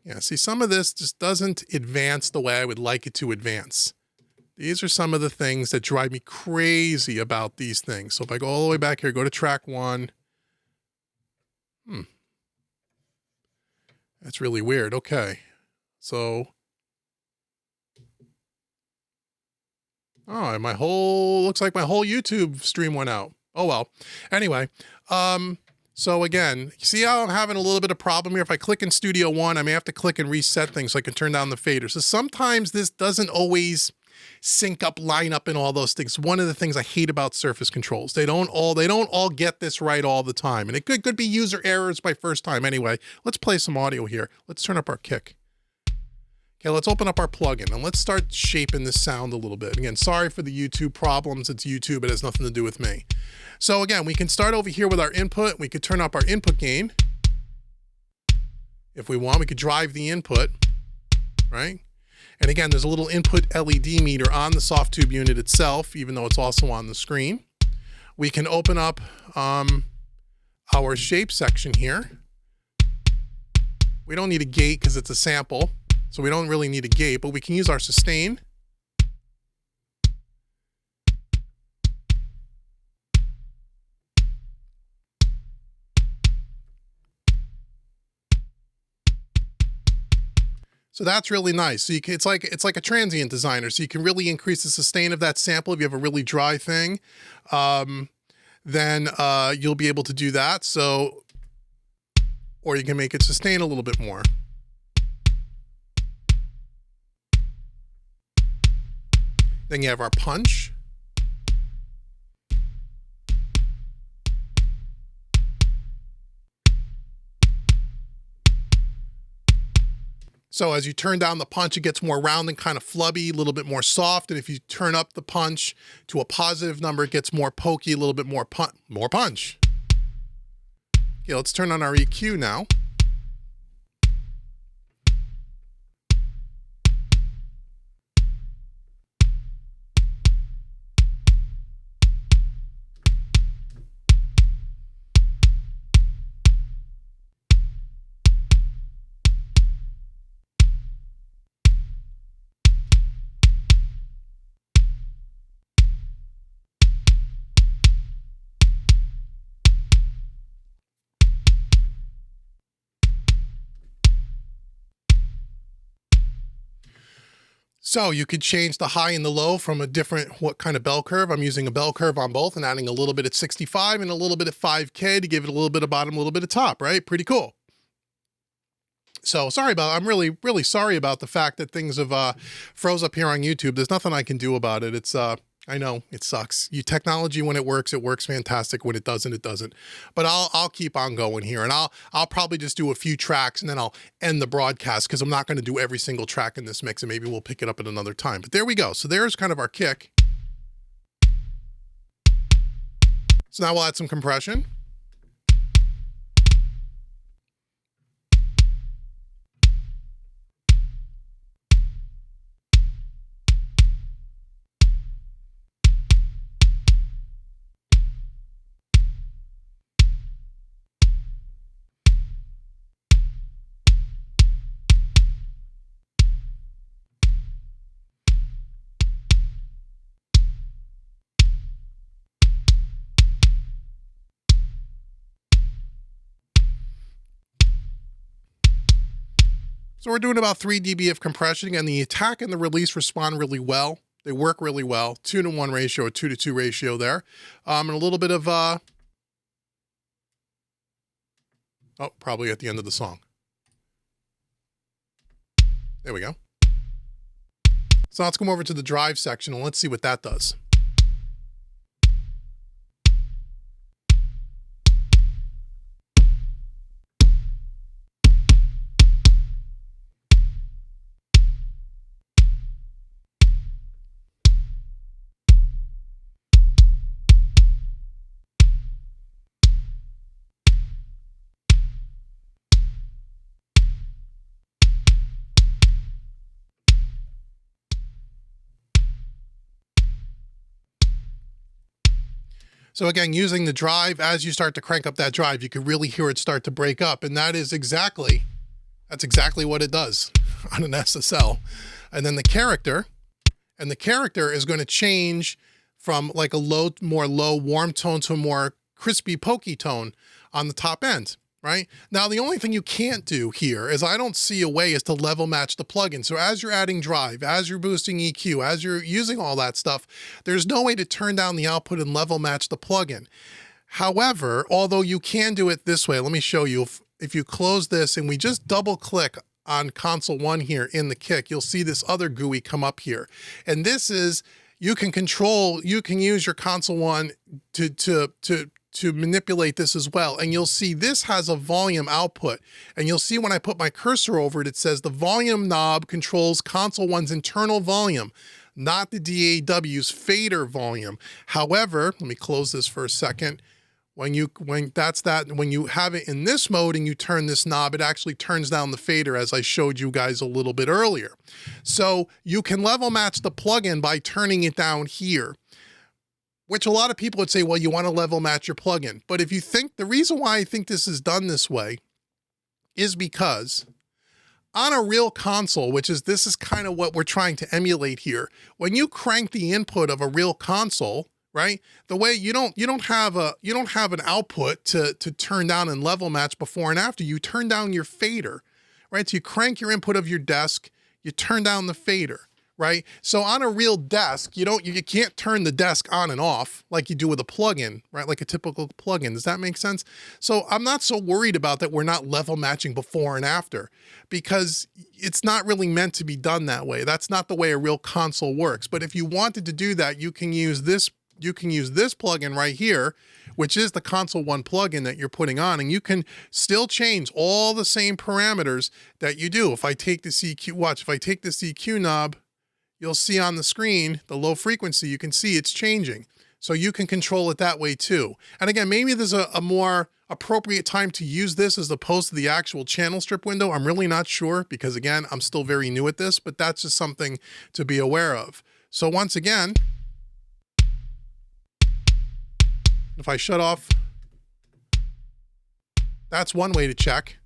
Yeah, see, some of this just doesn't advance the way I would like it to advance. These are some of the things that drive me crazy about these things. So if I go all the way back here, go to track 1. That's really weird. Okay, so. Oh, looks like my whole YouTube stream went out. Oh, well. Anyway, so again, see how I'm having a little bit of problem here? If I click in Studio One, I may have to click and reset things so I can turn down the fader. So sometimes this doesn't always sync up, line up, and all those things. One of the things I hate about Surface controls. They don't all get this right all the time. And it could be user errors my first time. Anyway, let's play some audio here. Let's turn up our kick. Okay, let's open up our plugin and let's start shaping this sound a little bit. Again, sorry for the YouTube problems. It's YouTube. It has nothing to do with me. So again, we can start over here with our input. We could turn up our input gain. If we want, we could drive the input, right? And again, there's a little input LED meter on the Softube unit itself, even though it's also on the screen. We can open up our shape section here. We don't need a gate because it's a sample. So we don't really need a gate, but we can use our sustain. So that's really nice. So it's like a transient designer. So you can really increase the sustain of that sample if you have a really dry thing. Then you'll be able to do that. So, or you can make it sustain a little bit more. Then you have our punch. So as you turn down the punch, it gets more round and kind of flubby, a little bit more soft. And if you turn up the punch to a positive number, it gets more pokey, a little bit more punch. Okay, let's turn on our EQ now. So you could change the high and the low from a different, what kind of bell curve. I'm using a bell curve on both and adding a little bit at 65 and a little bit at 5K to give it a little bit of bottom, a little bit of top, right? Pretty cool. So I'm really, really sorry about the fact that things have froze up here on YouTube. There's nothing I can do about it. It's, I know it sucks. Technology, when it works fantastic. When it doesn't, it doesn't. But I'll keep on going here, and I'll probably just do a few tracks and then I'll end the broadcast because I'm not going to do every single track in this mix, and maybe we'll pick it up at another time. But there we go. So there's kind of our kick. So now we'll add some compression. So we're doing about 3 dB of compression, and the attack and the release respond really well. They work really well. 2-to-1 ratio, a 2-to-2 ratio there. And a little bit of, oh, probably at the end of the song. There we go. So let's come over to the drive section and let's see what that does. So again, using the drive, as you start to crank up that drive, you can really hear it start to break up. And that's exactly what it does on an SSL. And then the character is going to change from like a more low warm tone to a more crispy pokey tone on the top end. Right? Now, the only thing you can't do here is I don't see a way is to level match the plugin. So as you're adding drive, as you're boosting EQ, as you're using all that stuff, there's no way to turn down the output and level match the plugin. However, although you can do it this way, let me show you. If you close this and we just double click on console 1 here in the kick, you'll see this other GUI come up here. And this is, you can use your console 1 to manipulate this as well. And you'll see this has a volume output. And you'll see when I put my cursor over it, it says the volume knob controls console 1's internal volume, not the DAW's fader volume. However, let me close this for a second. When you have it in this mode and you turn this knob, it actually turns down the fader, as I showed you guys a little bit earlier. So you can level match the plugin by turning it down here, which a lot of people would say, well, you want to level match your plugin. But if you think, the reason why I think this is done this way is because on a real console, this is kind of what we're trying to emulate here. When you crank the input of a real console, right? The way you don't have an output to turn down and level match before and after. You turn down your fader, right? So you crank your input of your desk, you turn down the fader. Right? So on a real desk, you can't turn the desk on and off like you do with a plugin, right? Like a typical plugin. Does that make sense? So I'm not so worried about that we're not level matching before and after, because it's not really meant to be done that way. That's not the way a real console works. But if you wanted to do that, you can use this plugin right here, which is the Console 1 plugin that you're putting on, and you can still change all the same parameters that you do. If I take this EQ, if I take this EQ knob, you'll see on the screen, the low frequency, you can see it's changing. So you can control it that way too. And again, maybe there's a more appropriate time to use this as opposed to the actual channel strip window. I'm really not sure because again, I'm still very new at this, but that's just something to be aware of. So once again, if I shut off, that's one way to check.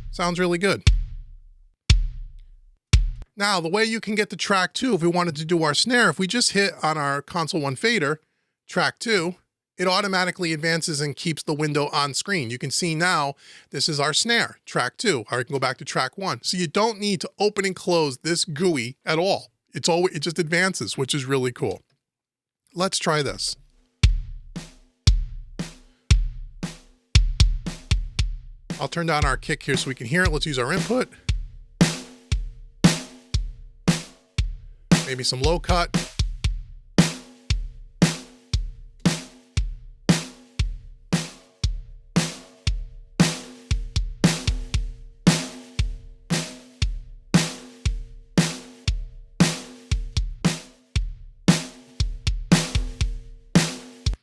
Sounds really good. Now, the way you can get to track 2, if we wanted to do our snare, if we just hit on our Console 1 fader, track 2, it automatically advances and keeps the window on screen. You can see now, this is our snare, track 2, or I can go back to track 1. So you don't need to open and close this GUI at all. It just advances, which is really cool. Let's try this. I'll turn down our kick here so we can hear it. Let's use our input. Maybe some low cut.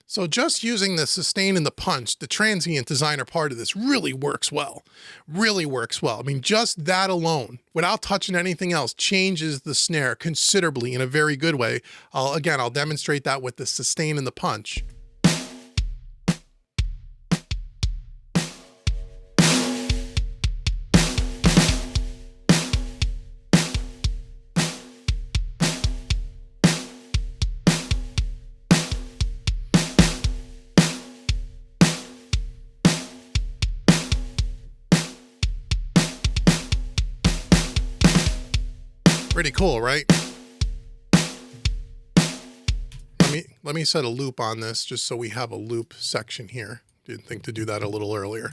So just using the sustain and the punch, the transient designer part of this really works well. Really works well. I mean, just that alone, without touching anything else, changes the snare considerably in a very good way. I'll demonstrate that with the sustain and the punch. Pretty cool, right? Let me set a loop on this just so we have a loop section here. Didn't think to do that a little earlier.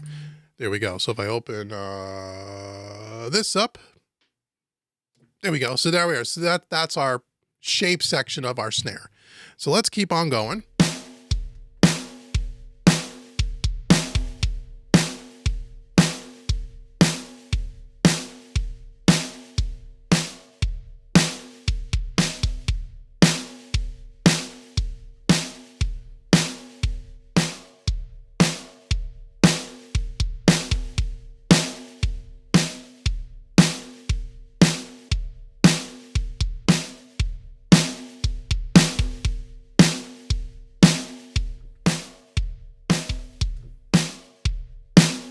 There we go. So if I open this up, There we go. So there we are. So that's our shape section of our snare. So let's keep on going.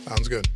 Sounds good.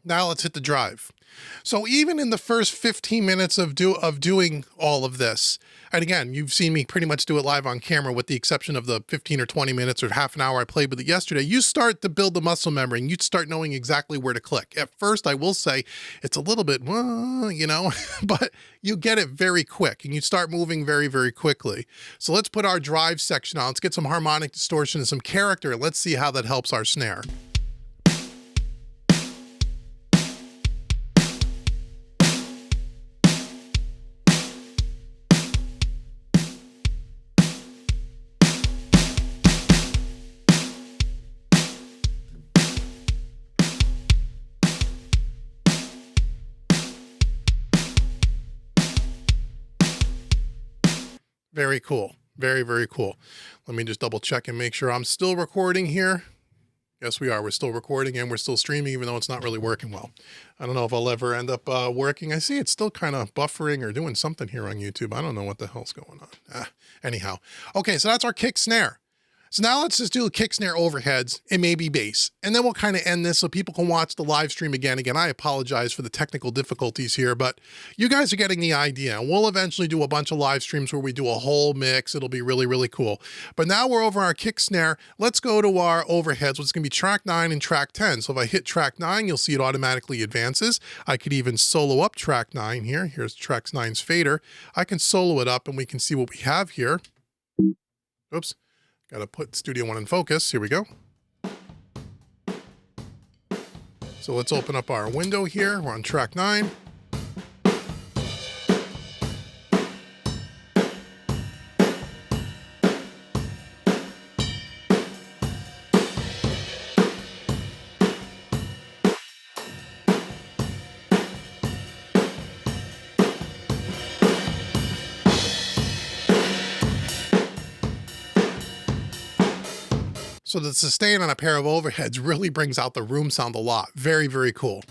Now let's hit the drive. So even in the first 15 minutes of doing all of this, and again, you've seen me pretty much do it live on camera with the exception of the 15 or 20 minutes or half an hour I played with it yesterday, you start to build the muscle memory and you start knowing exactly where to click. At first, I will say it's a little bit, you know, but you get it very quick and you start moving very, very quickly. So let's put our drive section on. Let's get some harmonic distortion and some character. Let's see how that helps our snare. Very cool. Very, very cool. Let me just double check and make sure I'm still recording here. Yes, we are. We're still recording and we're still streaming, even though it's not really working well. I don't know if I'll ever end up working. I see it's still kind of buffering or doing something here on YouTube. I don't know what the hell's going on. Anyhow. Okay, so that's our kick snare. So now let's just do the kick snare overheads and maybe bass. And then we'll kind of end this so people can watch the live stream again. Again, I apologize for the technical difficulties here, but you guys are getting the idea. And we'll eventually do a bunch of live streams where we do a whole mix. It'll be really, really cool. But now we're over our kick snare. Let's go to our overheads, which is going to be track 9 and track 10. So if I hit track 9, you'll see it automatically advances. I could even solo up track 9 here. Here's track 9's fader. I can solo it up and we can see what we have here. Oops. Got to put Studio One in focus. Here we go. So let's open up our window here. We're on track 9. So the sustain on a pair of overheads really brings out the room sound a lot. Very, very cool.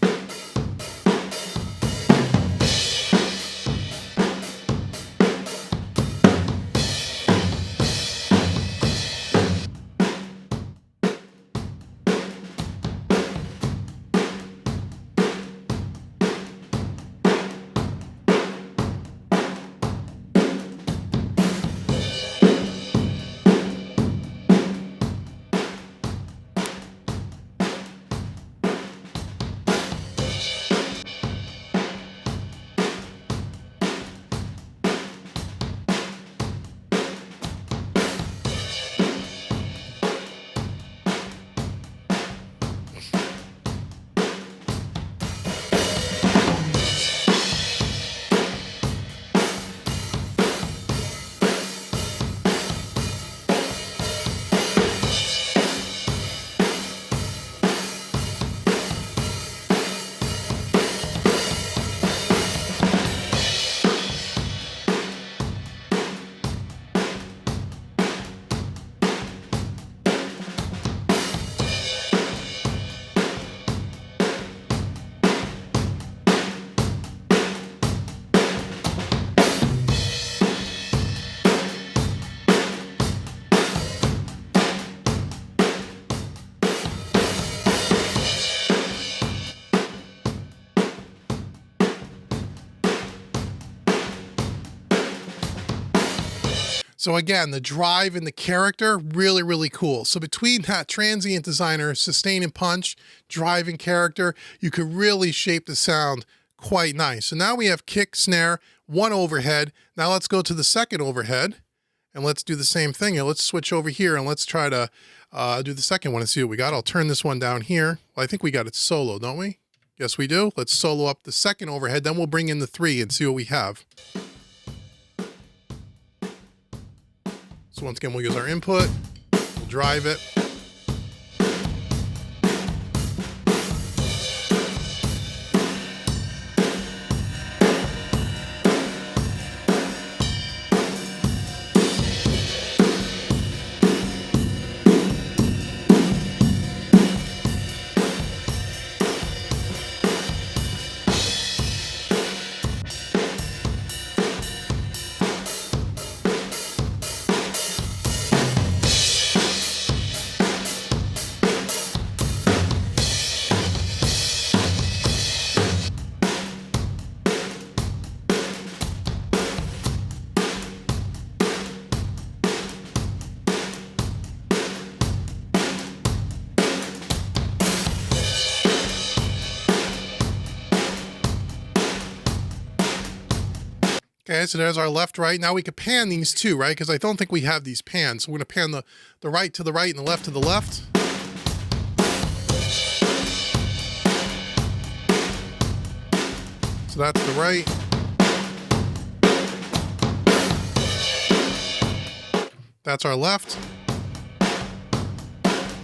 So again, the drive and the character, really, really cool. So between that transient designer, sustain and punch, drive and character, you could really shape the sound quite nice. So now we have kick, snare, one overhead. Now let's go to the second overhead and let's do the same thing. And let's switch over here and let's try to do the second one and see what we got. I'll turn this one down here. Well, I think we got it solo, don't we? Yes, we do. Let's solo up the second overhead. Then we'll bring in the 3 and see what we have. So once again, we'll use our input, we'll drive it. Okay, so there's our left, right. Now we could pan these two, right? Because I don't think we have these pans. So we're going to pan the right to the right and the left to the left. So that's the right. That's our left.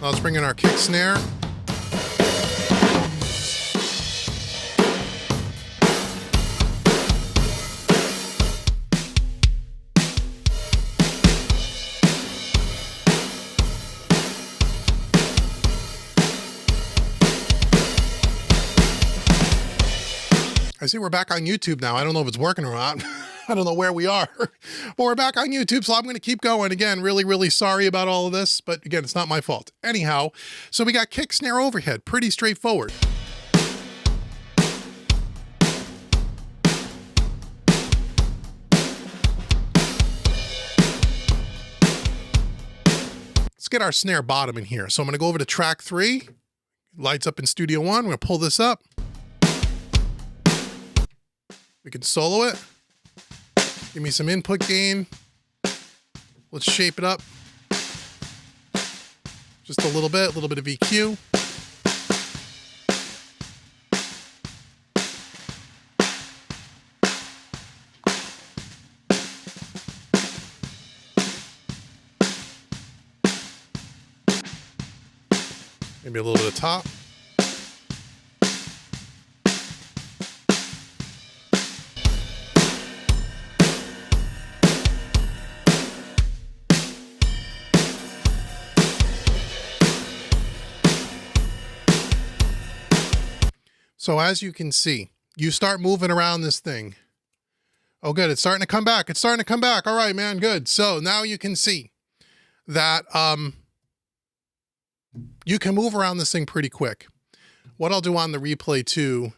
Now let's bring in our kick snare. I see we're back on YouTube now. I don't know if it's working or not. I don't know where we are, but we're back on YouTube, so I'm going to keep going. Again, really, really sorry about all of this, but again, it's not my fault. Anyhow, so we got kick, snare, overhead. Pretty straightforward. Let's get our snare bottom in here. So I'm going to go over to track 3. Lights up in Studio One. I'm going to pull this up. We can solo it. Give me some input gain. Let's shape it up. Just a little bit of EQ. Maybe a little bit of top. So as you can see, you start moving around this thing. Oh, good. It's starting to come back. It's starting to come back. All right, man. Good. So now you can see that you can move around this thing pretty quick. What I'll do on the replay too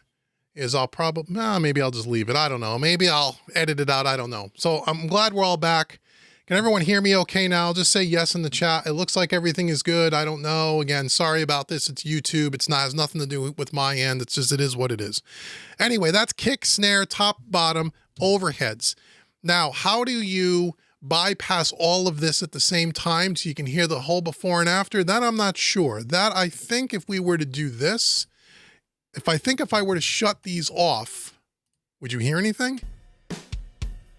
is I'll probably, maybe I'll just leave it. I don't know. Maybe I'll edit it out. I don't know. So I'm glad we're all back. Can everyone hear me okay now? Just say yes in the chat. It looks like everything is good. I don't know. Again, sorry about this. It's YouTube. It's not, has nothing to do with my end. It's just, it is what it is. Anyway, that's kick, snare, top, bottom, overheads. Now, how do you bypass all of this at the same time so you can hear the whole before and after? That I'm not sure. That I think if we were to do this, if I were to shut these off, would you hear anything?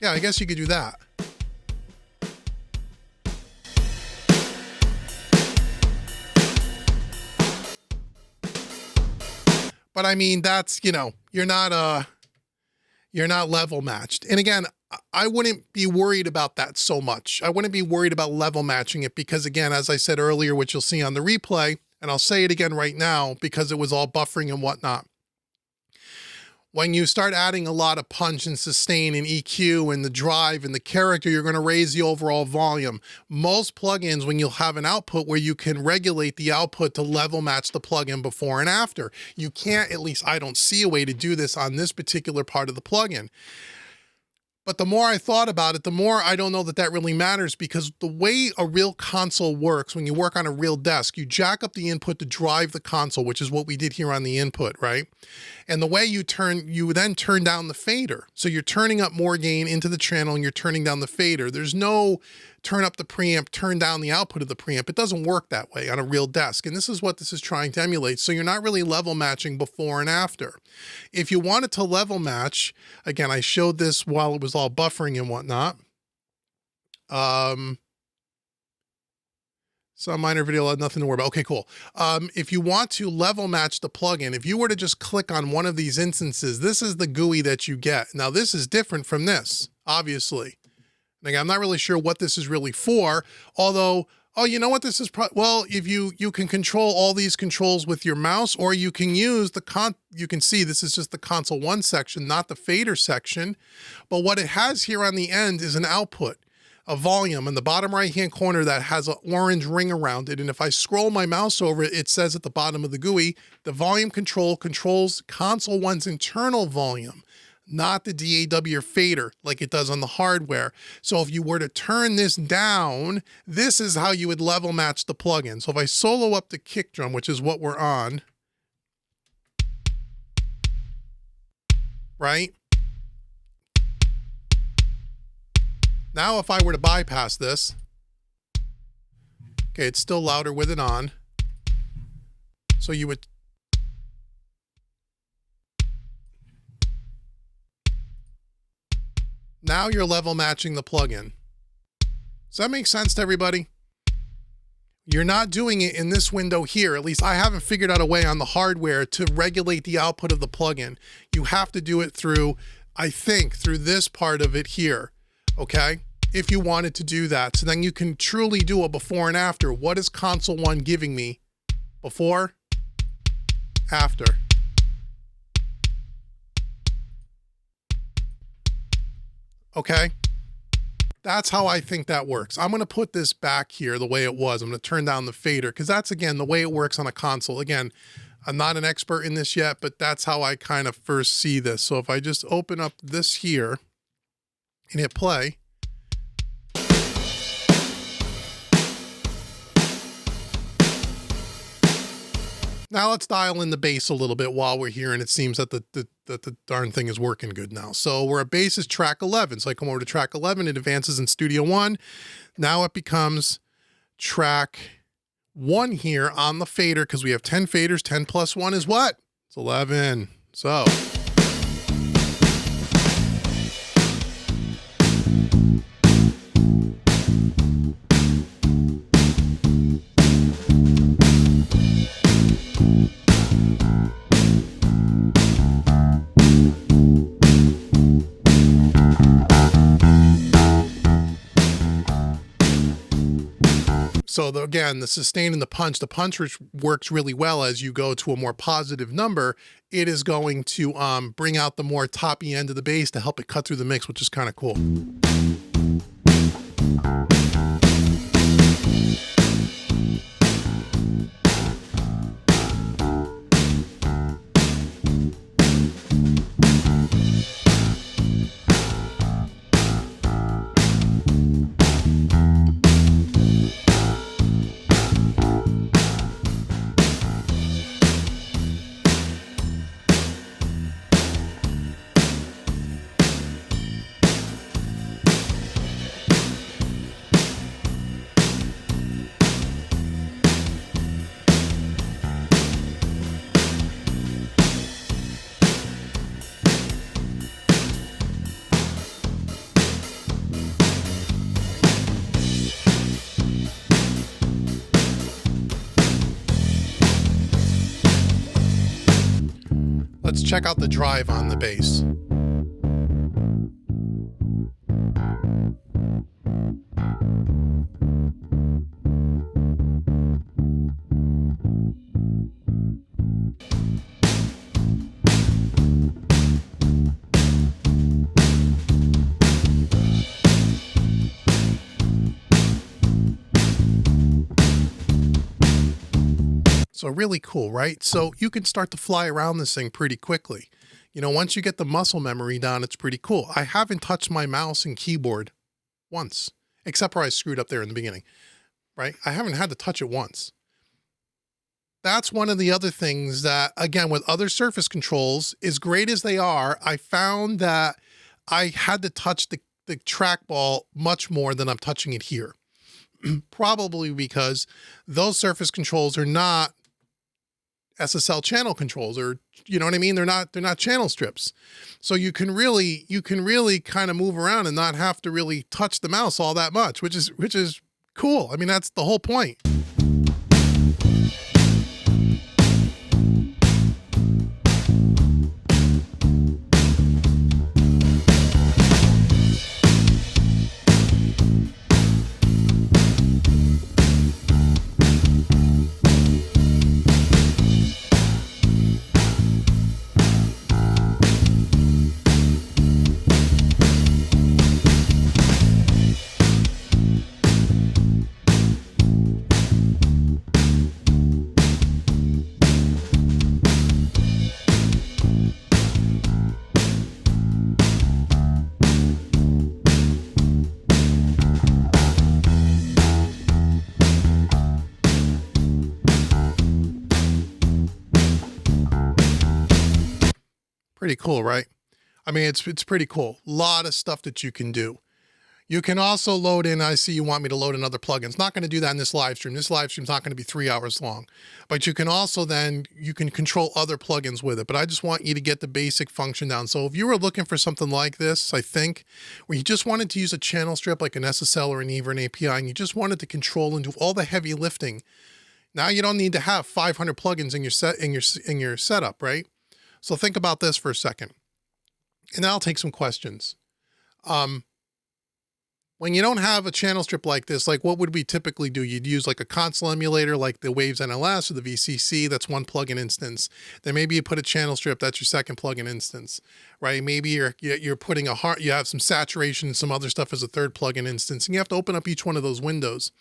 Yeah, I guess you could do that. But I mean, that's, you know, you're not level matched. And again, I wouldn't be worried about that so much. I wouldn't be worried about level matching it because, again, as I said earlier, which you'll see on the replay, and I'll say it again right now because it was all buffering and whatnot. When you start adding a lot of punch and sustain and EQ and the drive and the character, you're going to raise the overall volume. Most plugins, when you'll have an output where you can regulate the output to level match the plugin before and after, you can't, at least I don't see a way to do this on this particular part of the plugin. But the more I thought about it, the more I don't know that that really matters, because the way a real console works, when you work on a real desk, you jack up the input to drive the console, which is what we did here on the input, right? And the way you then turn down the fader. So you're turning up more gain into the channel and you're turning down the fader. There's no turn up the preamp, turn down the output of the preamp. It doesn't work that way on a real desk. And this is what this is trying to emulate. So you're not really level matching before and after. If you wanted to level match, again, I showed this while it was all buffering and whatnot. Some minor video, nothing to worry about. Okay, cool. If you want to level match the plugin, if you were to just click on one of these instances, this is the GUI that you get. Now this is different from this, obviously. Like, I'm not really sure what this is really for, although, oh, you know what this is? Well, if you can control all these controls with your mouse, or you can use you can see this is just the console 1 section, not the fader section. But what it has here on the end is an output, a volume in the bottom right-hand corner that has an orange ring around it. And if I scroll my mouse over it, it says at the bottom of the GUI, the volume control controls console 1's internal volume, not the DAW or fader like it does on the hardware. So if you were to turn this down, this is how you would level match the plugin. So if I solo up the kick drum, which is what we're on, right? Now if I were to bypass this, okay, it's still louder with it on. So you would, now you're level matching the plugin. Does that make sense to everybody? You're not doing it in this window here. At least I haven't figured out a way on the hardware to regulate the output of the plugin. You have to do it through, I think, through this part of it here, okay? If you wanted to do that. So then you can truly do a before and after. What is console 1 giving me? Before, after. Okay, that's how I think that works. I'm going to put this back here the way it was. I'm going to turn down the fader, because that's, again, the way it works on a console. Again, I'm not an expert in this yet, but that's how I kind of first see this. So if I just open up this here and hit play, now let's dial in the bass a little bit while we're here, and it seems that the darn thing is working good now. So we're at bass is track 11. So I come over to track 11, it advances in Studio One. Now it becomes track 1 here on the fader, because we have 10 faders. 10 plus 1 is what? It's 11. So. So again, the sustain and the punch which works really well as you go to a more positive number, it is going to bring out the more toppy end of the bass to help it cut through the mix, which is kind of cool. Let's check out the drive on the bass. So really cool, right? So you can start to fly around this thing pretty quickly. You know, once you get the muscle memory down, it's pretty cool. I haven't touched my mouse and keyboard once, except where I screwed up there in the beginning, right? I haven't had to touch it once. That's one of the other things that, again, with other Surface controls, as great as they are, I found that I had to touch the trackball much more than I'm touching it here. Probably because those Surface controls are not SSL channel controls, or, you know what I mean? They're not channel strips. So you can really kind of move around and not have to really touch the mouse all that much, which is cool. I mean, that's the whole point. Pretty cool, right? I mean, it's pretty cool. A lot of stuff that you can do. You can also load in, I see you want me to load in other plugins. Not going to do that in this live stream. This live stream's not going to be 3 hours long. But you can also then, you can control other plugins with it. But I just want you to get the basic function down. So if you were looking for something like this, I think, where you just wanted to use a channel strip like an SSL or an EVE or an API, and you just wanted to control and do all the heavy lifting, now you don't need to have 500 plugins in your setup, right? So think about this for a second, and I'll take some questions. When you don't have a channel strip like this, like what would we typically do? You'd use like a console emulator, like the Waves NLS or the VCC. That's one plugin instance. Then maybe you put a channel strip. That's your second plugin instance, right? Maybe you're putting you have some saturation and some other stuff as a third plugin instance, and you have to open up each one of those windows.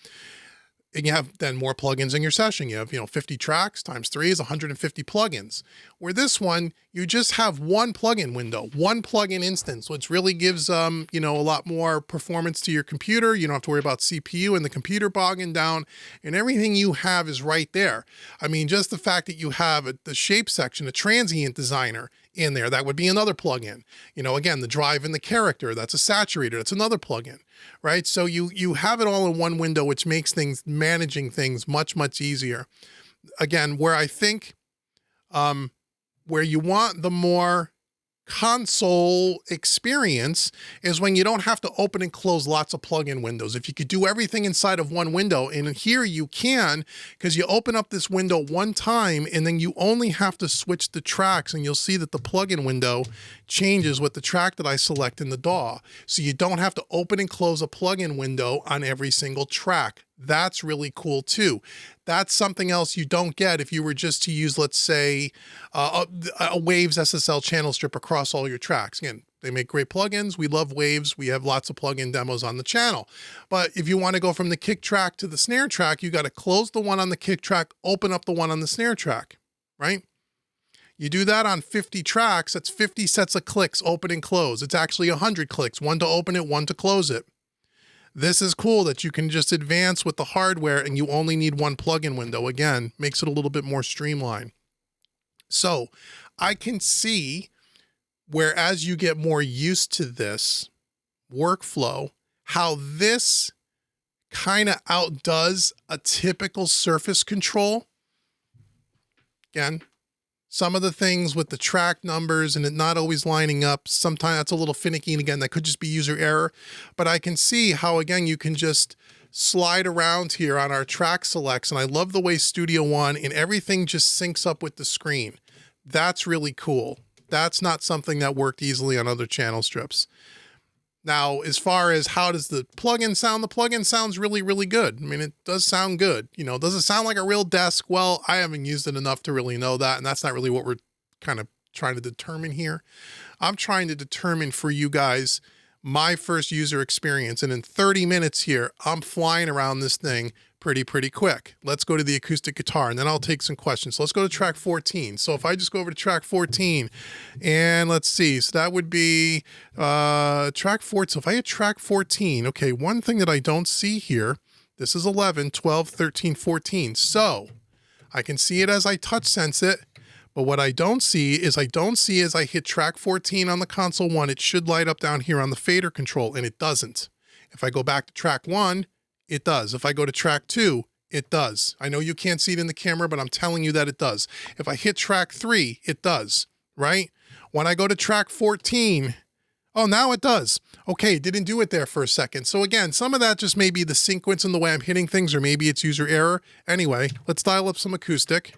And you have then more plugins in your session. You have, 50 tracks times 3 is 150 plugins. Where this one, you just have one plugin window, one plugin instance, which really gives, a lot more performance to your computer. You don't have to worry about CPU and the computer bogging down, and everything you have is right there. I mean, just the fact that you have the shape section, a transient designer in there, that would be another plugin. Again, the drive and the character, that's a saturator, that's another plugin, right? So you have it all in one window, which makes managing things much, much easier. Again, where I think, where you want the more console experience is when you don't have to open and close lots of plugin windows. If you could do everything inside of one window, and here you can, because you open up this window one time and then you only have to switch the tracks, and you'll see that the plugin window changes with the track that I select in the DAW. So you don't have to open and close a plugin window on every single track. That's really cool too. That's something else you don't get if you were just to use, let's say, a Waves SSL channel strip across all your tracks. Again, they make great plugins. We love Waves. We have lots of plugin demos on the channel. But if you want to go from the kick track to the snare track, you got to close the one on the kick track, open up the one on the snare track, right? You do that on 50 tracks, that's 50 sets of clicks, open and close. It's actually 100 clicks, one to open it, one to close it. This is cool that you can just advance with the hardware and you only need one plugin window. Again, makes it a little bit more streamlined. So I can see where, as you get more used to this workflow, how this kind of outdoes a typical Surface control. Again, some of the things with the track numbers and it not always lining up, sometimes that's a little finicky, and again, that could just be user error. But I can see how, again, you can just slide around here on our track selects, and I love the way Studio One and everything just syncs up with the screen. That's really cool. That's not something that worked easily on other channel strips. Now, as far as how does the plugin sound, the plugin sounds really, really good. I mean, it does sound good. Does it sound like a real desk? Well, I haven't used it enough to really know that, and that's not really what we're kind of trying to determine here. I'm trying to determine for you guys my first user experience, and in 30 minutes here, I'm flying around this thing, pretty quick. Let's go to the acoustic guitar and then I'll take some questions. So let's go to track 14. So if I just go over to track 14 and let's see, so that would be track 14. So if I hit track 14, okay, one thing that I don't see here, this is 11, 12, 13, 14. So I can see it as I touch sense it, but what I don't see is as I hit track 14 on the console 1, it should light up down here on the fader control, and it doesn't. If I go back to track 1, it does. If I go to track 2, it does. I know you can't see it in the camera, but I'm telling you that it does. If I hit track 3, it does, right? When I go to track 14, oh, now it does. Okay, it didn't do it there for a second. So again, some of that just may be the sequence and the way I'm hitting things, or maybe it's user error. Anyway, let's dial up some acoustic.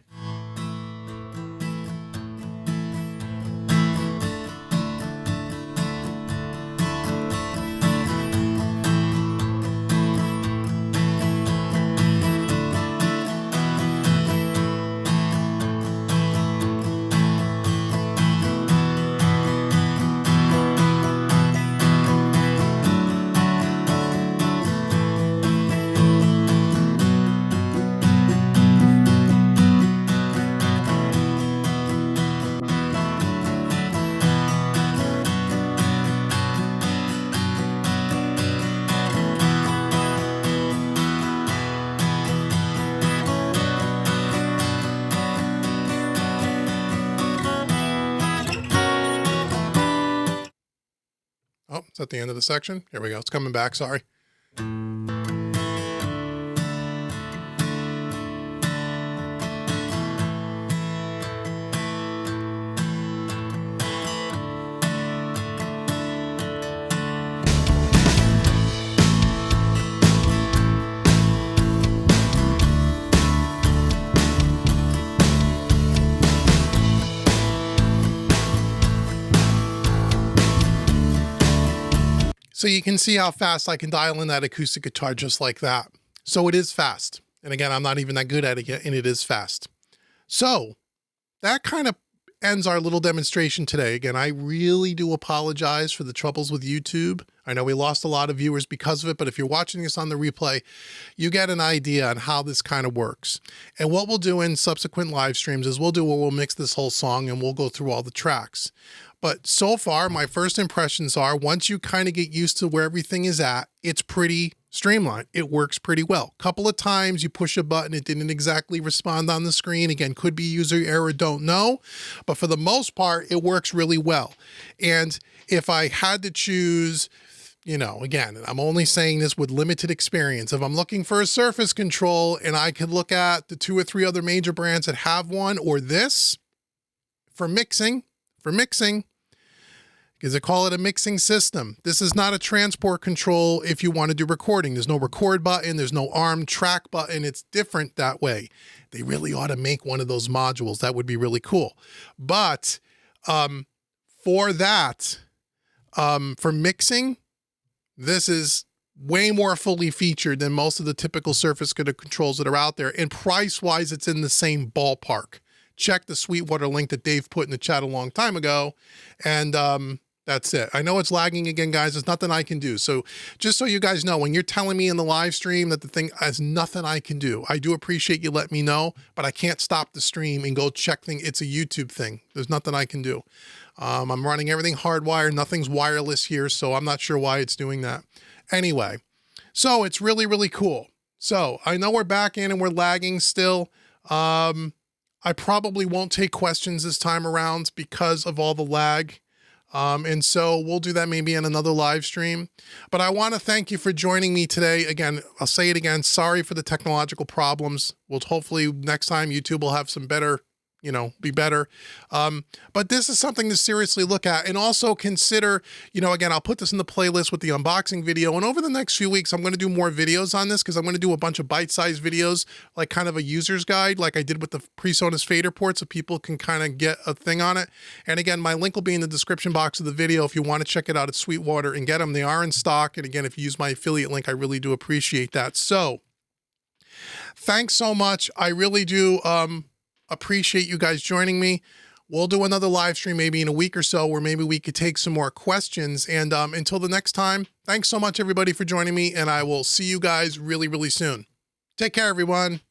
Oh, it's at the end of the section. Here we go. It's coming back. Sorry. So you can see how fast I can dial in that acoustic guitar just like that. So it is fast. And again, I'm not even that good at it yet, and it is fast. So that kind of ends our little demonstration today. Again, I really do apologize for the troubles with YouTube. I know we lost a lot of viewers because of it, but if you're watching this on the replay, you get an idea on how this kind of works. And what we'll do in subsequent live streams is we'll mix this whole song and we'll go through all the tracks. But so far, my first impressions are once you kind of get used to where everything is at, it's pretty streamlined. It works pretty well. Couple of times you push a button, it didn't exactly respond on the screen. Again, could be user error, don't know. But for the most part, it works really well. And if I had to choose, you know, again, I'm only saying this with limited experience. If I'm looking for a surface control and I could look at the 2 or 3 other major brands that have one, or this for mixing, because they call it a mixing system. This is not a transport control if you want to do recording. There's no record button. There's no arm track button. It's different that way. They really ought to make one of those modules. That would be really cool. But for that, for mixing, this is way more fully featured than most of the typical surface controls that are out there. And price-wise, it's in the same ballpark. Check the Sweetwater link that Dave put in the chat a long time ago. And that's it. I know it's lagging again, guys. There's nothing I can do. So just so you guys know, when you're telling me in the live stream that the thing has nothing I can do, I do appreciate you letting me know, but I can't stop the stream and go check things. It's a YouTube thing. There's nothing I can do. I'm running everything hardwired. Nothing's wireless here, so I'm not sure why it's doing that. Anyway, so it's really, really cool. So I know we're back in and we're lagging still. I probably won't take questions this time around because of all the lag. And so we'll do that maybe in another live stream. But I want to thank you for joining me today. Again, I'll say it again. Sorry for the technological problems. We'll hopefully next time YouTube will have some better, be better. But this is something to seriously look at and also consider, again, I'll put this in the playlist with the unboxing video. And over the next few weeks, I'm going to do more videos on this because I'm going to do a bunch of bite-sized videos, like kind of a user's guide, like I did with the PreSonus fader port, so people can kind of get a thing on it. And again, my link will be in the description box of the video if you want to check it out at Sweetwater and get them. They are in stock. And again, if you use my affiliate link, I really do appreciate that. So thanks so much. I really do appreciate you guys joining me. We'll do another live stream maybe in a week or so where maybe we could take some more questions. And until the next time, thanks so much everybody for joining me, and I will see you guys really, really soon. Take care, everyone.